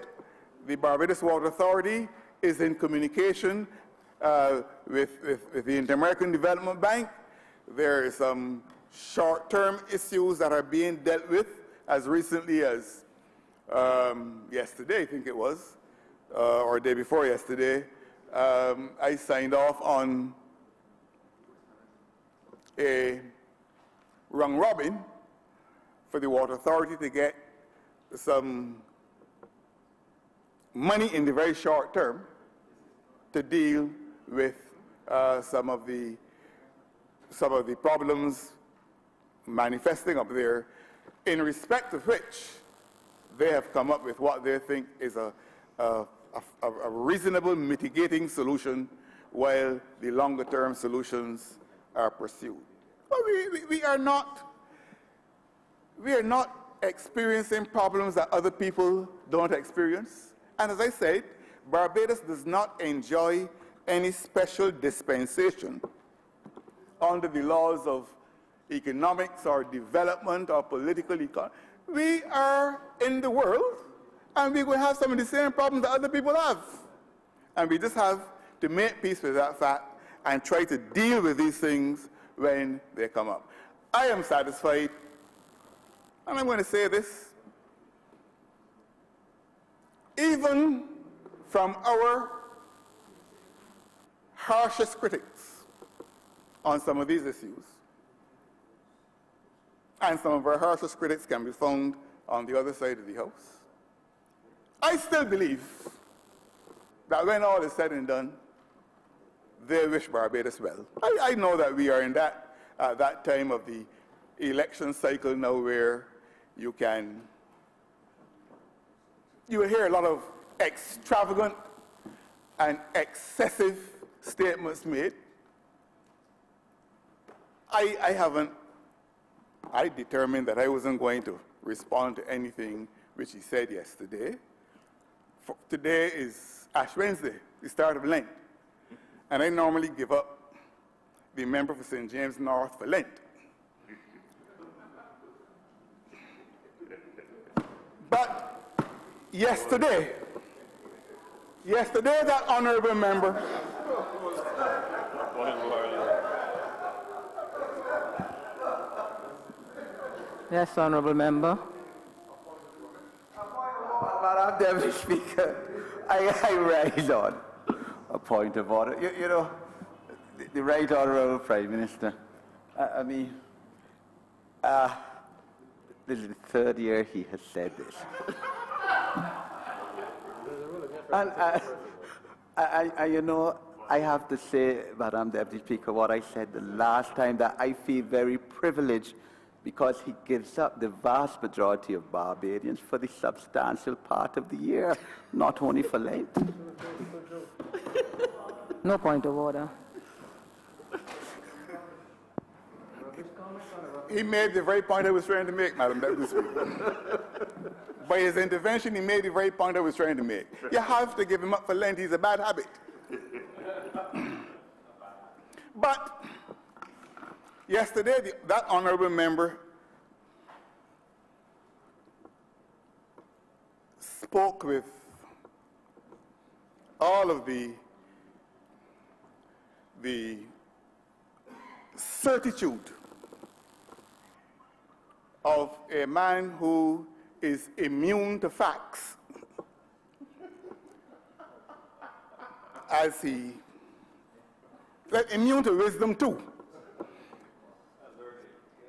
S2: the Barbados Water Authority is in communication with the Inter-American Development Bank. There are some short-term issues that are being dealt with as recently as yesterday, I think it was, or the day before yesterday. I signed off on a round robin for the Water Authority to get some money in the very short term to deal with some of the problems manifesting up there, in respect of which they have come up with what they think is a reasonable mitigating solution, while the longer term solutions are pursued. Well, we are not experiencing problems that other people don't experience. And as I said, Barbados does not enjoy any special dispensation under the laws of economics or development or political economy. We are in the world, and we will have some of the same problems that other people have. And we just have to make peace with that fact and try to deal with these things when they come up. I am satisfied, and I'm going to say this, even from our harshest critics on some of these issues, and some of our harshest critics can be found on the other side of the house, I still believe that when all is said and done, they wish Barbados well. I know that we are in that time of the election cycle now where you will hear a lot of extravagant and excessive statements made. I determined that I wasn't going to respond to anything which he said yesterday. Today is Ash Wednesday, the start of Lent. And I normally give up the member for St. James North for Lent. But yesterday that honorable member
S1: Yes, honorable member.
S3: Madam Deputy Speaker, I rise on a point of order. You know, the Right Honourable Prime Minister, this is the third year he has said this. And you know, I have to say, Madam Deputy Speaker, what I said the last time, that I feel very privileged because he gives up the vast majority of Barbadians for the substantial part of the year, not only for Lent.
S1: No point of order.
S2: He made the very point I was trying to make, Madam Deputy Speaker. By his intervention, he made the very point I was trying to make. You have to give him up for Lent. He's a bad habit. But yesterday, that honorable member spoke with all of the certitude of a man who is immune to facts, as he, immune to wisdom too,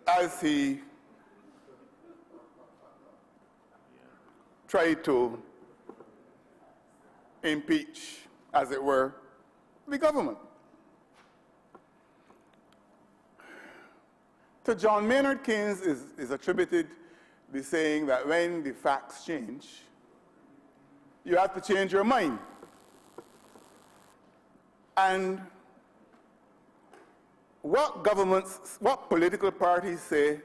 S2: as he tried to impeach, as it were, the government. To John Maynard Keynes is attributed the saying that when the facts change, you have to change your mind. And what governments, what political parties say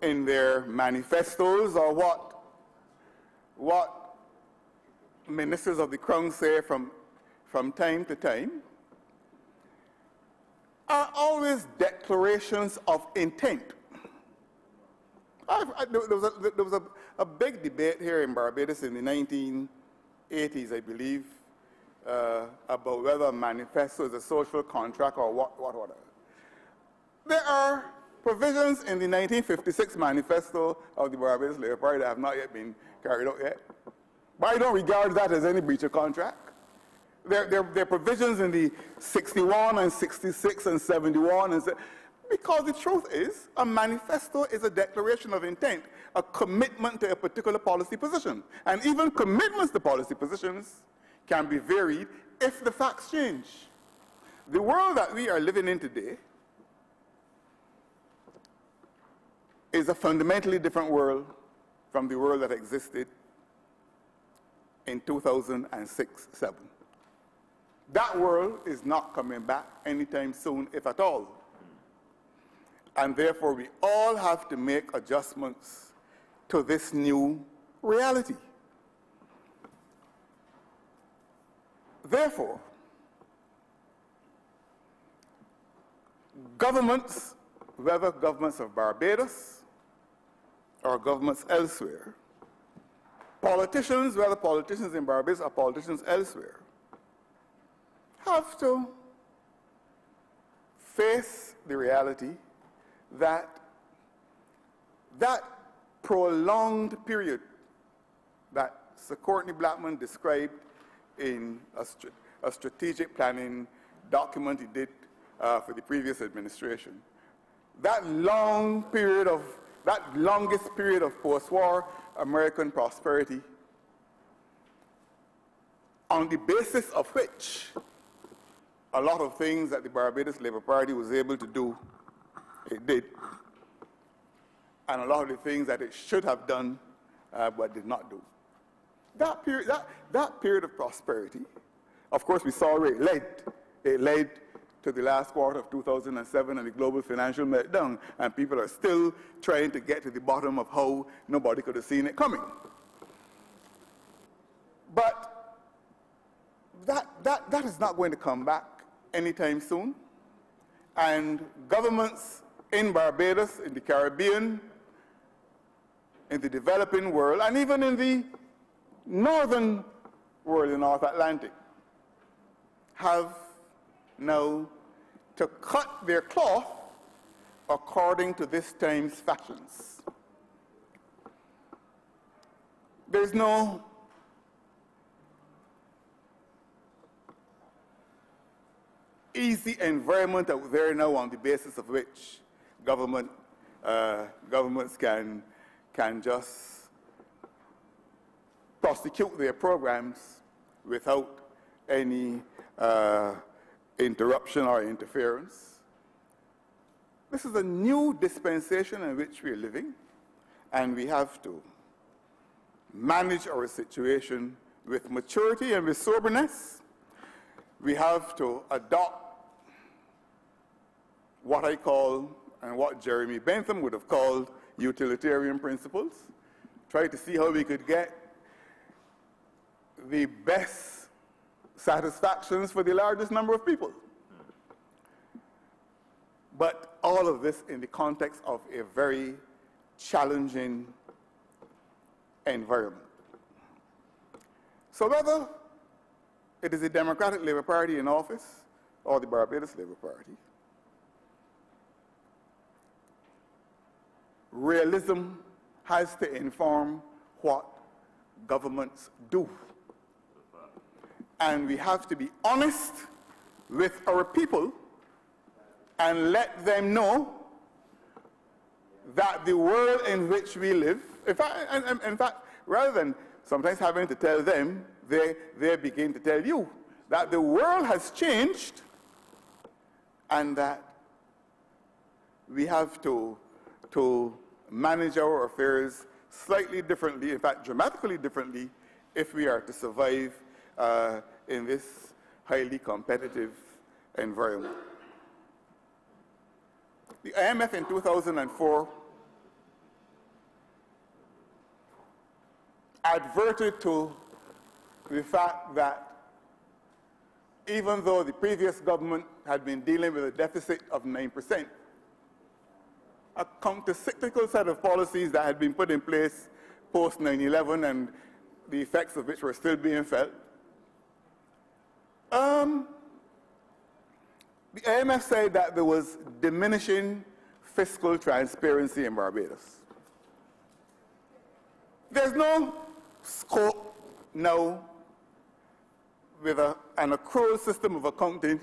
S2: in their manifestos, or what ministers of the Crown say from time to time, are always declarations of intent. There was a big debate here in Barbados in the 1980s, I believe, about whether a manifesto is a social contract or whatever. There are provisions in the 1956 manifesto of the Barbados Labour Party that have not yet been carried out yet. But I don't regard that as any breach of contract. There are provisions in the 61 and 66 and 71, because the truth is, a manifesto is a declaration of intent, a commitment to a particular policy position. And even commitments to policy positions can be varied if the facts change. The world that we are living in today is a fundamentally different world from the world that existed in 2006-07. That world is not coming back anytime soon, if at all. And therefore, we all have to make adjustments to this new reality. Therefore, governments, whether governments of Barbados or governments elsewhere, politicians, whether politicians in Barbados or politicians elsewhere, have to face the reality that that prolonged period that Sir Courtney Blackman described in a strategic planning document he did for the previous administration, that longest period of post-war American prosperity, on the basis of which a lot of things that the Barbados Labour Party was able to do, it did. And a lot of the things that it should have done, but did not do. That period of prosperity, of course, we saw where it led. It led to the last quarter of 2007 and the global financial meltdown, and people are still trying to get to the bottom of how nobody could have seen it coming. But that is not going to come back anytime soon. And governments in Barbados, in the Caribbean, in the developing world, and even in the northern world, the North Atlantic, have now to cut their cloth according to this time's fashions. There's no easy environment out there now on the basis of which governments can just prosecute their programs without any interruption or interference. This is a new dispensation in which we are living, and we have to manage our situation with maturity and with soberness. We have to adopt what I call, and what Jeremy Bentham would have called, utilitarian principles. Try to see how we could get the best satisfactions for the largest number of people. But all of this in the context of a very challenging environment. So whether it is the Democratic Labour Party in office or the Barbados Labour Party, realism has to inform what governments do. And we have to be honest with our people and let them know that the world in which we live, in fact, rather than sometimes having to tell them, they begin to tell you that the world has changed and that we have to manage our affairs slightly differently, in fact, dramatically differently, if we are to survive in this highly competitive environment. The IMF in 2004 adverted to the fact that even though the previous government had been dealing with a deficit of 9%, a counter-cyclical set of policies that had been put in place post 9/11 and the effects of which were still being felt. The IMF said that there was diminishing fiscal transparency in Barbados. There's no scope now with an accrual system of accounting.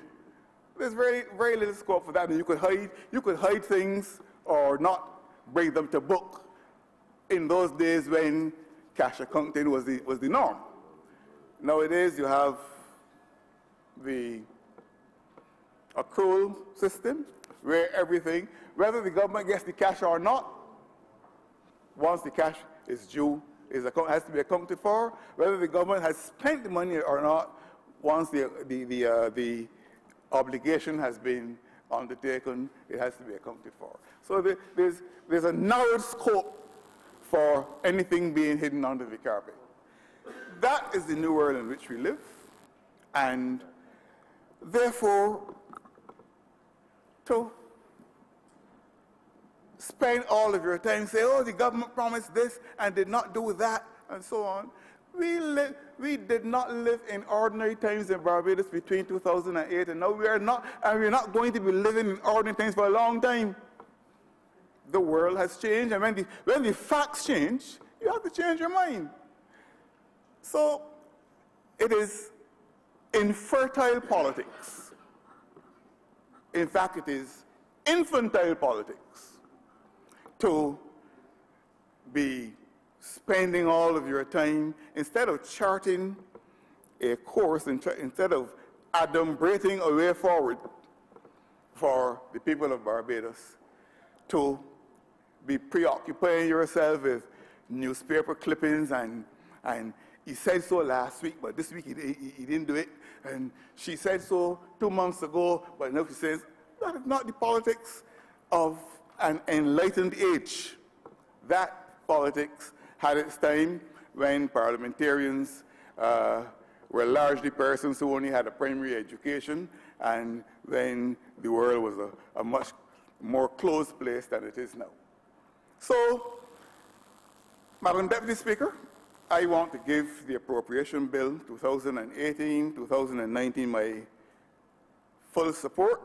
S2: There's very, very little scope for that. And you could hide things or not bring them to book in those days when cash accounting was the norm. Nowadays, you have the accrual system where everything, whether the government gets the cash or not, once the cash is due, has to be accounted for. Whether the government has spent the money or not, once the obligation has been undertaken, it has to be accounted for. So there's a narrowed scope for anything being hidden under the carpet. That is the new world in which we live, and therefore, to spend all of your time saying, oh, the government promised this and did not do that, and so on. We did not live in ordinary times in Barbados between 2008 and now. We're not going to be living in ordinary times for a long time. The world has changed, and when the facts change, you have to change your mind. So it is infertile politics. In fact, it is infantile politics to be spending all of your time, instead of charting a course, instead of adumbrating a way forward for the people of Barbados, to be preoccupying yourself with newspaper clippings and he said so last week, but this week he didn't do it, and she said so 2 months ago, but now she says, that is not the politics of an enlightened age. That politics had its time when parliamentarians were largely persons who only had a primary education, and when the world was a much more closed place than it is now. So, Madam Deputy Speaker, I want to give the Appropriation Bill 2018-2019 my full support.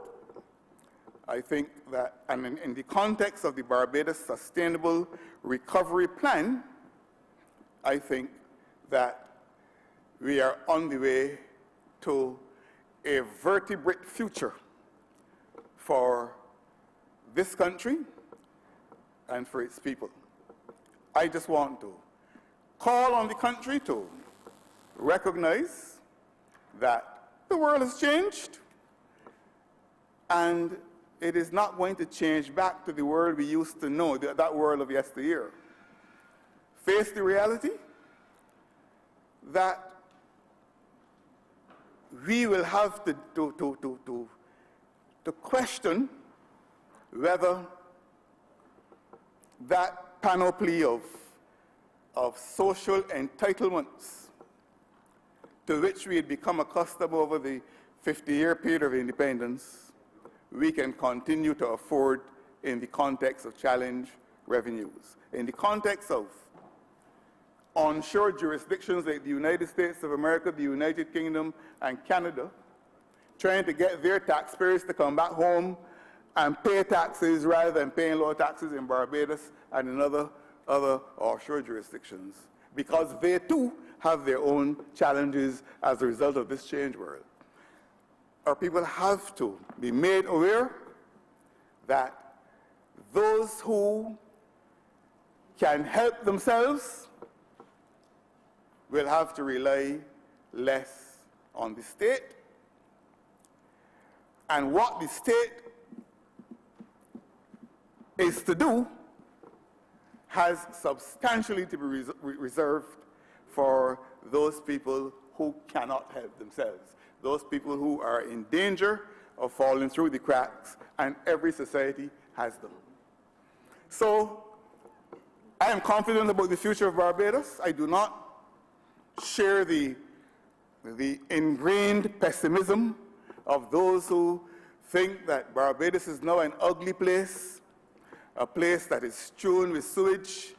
S2: I think that, and in the context of the Barbados Sustainable Recovery Plan, I think that we are on the way to a vertebrate future for this country and for its people. I just want to call on the country to recognize that the world has changed, and it is not going to change back to the world we used to know, that world of yesteryear. Face the reality that we will have to question whether that panoply of social entitlements to which we had become accustomed over the 50-year period of independence, we can continue to afford in the context of challenge revenues. In the context of onshore jurisdictions like the United States of America, the United Kingdom, and Canada, trying to get their taxpayers to come back home and pay taxes rather than paying low taxes in Barbados and in other offshore jurisdictions, because they too have their own challenges as a result of this changed world. Our people have to be made aware that those who can help themselves will have to rely less on the state, and what the state is to do has substantially to be reserved for those people who cannot help themselves, those people who are in danger of falling through the cracks, and every society has them. So I am confident about the future of Barbados. I do not share the ingrained pessimism of those who think that Barbados is now an ugly place, a place that is strewn with sewage,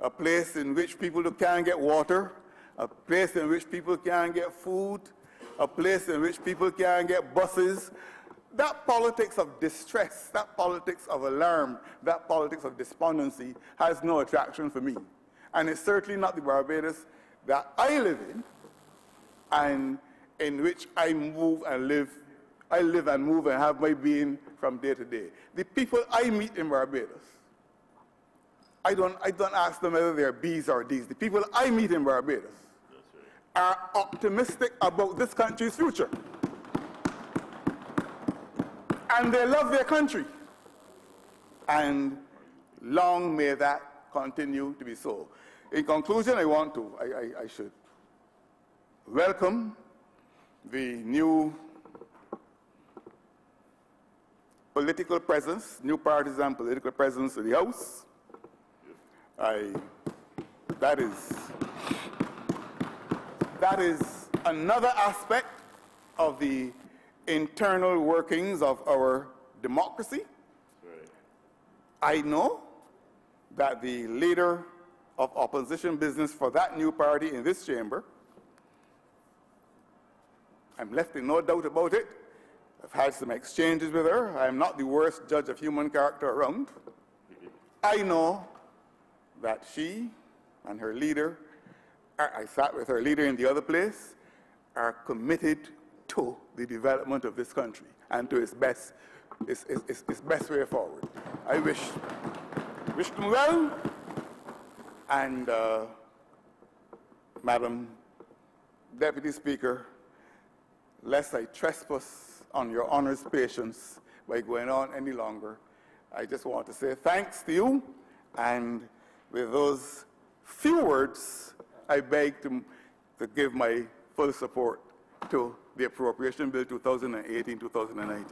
S2: a place in which people can't get water, a place in which people can't get food, a place in which people can't get buses. That politics of distress, that politics of alarm, that politics of despondency has no attraction for me. And it's certainly not the Barbados that I live in and in which I move and live. I live and move and have my being from day to day. The people I meet in Barbados, I don't ask them whether they're B's or D's. The people I meet in Barbados are optimistic about this country's future. And they love their country. And long may that continue to be so. In conclusion, I should welcome the new political presence, new partisan political presence in the House. That is another aspect of the internal workings of our democracy. Right. I know that the leader of opposition business for that new party in this chamber, I'm left in no doubt about it. I've had some exchanges with her. I'm not the worst judge of human character around. I know that she and her leader, I sat with her leader in the other place, are committed to the development of this country and to its best way forward. I wish them well, and Madam Deputy Speaker, lest I trespass on your honor's patience by going on any longer, I just want to say thanks to you, and with those few words, I beg to give my full support to the Appropriation Bill 2018-2019.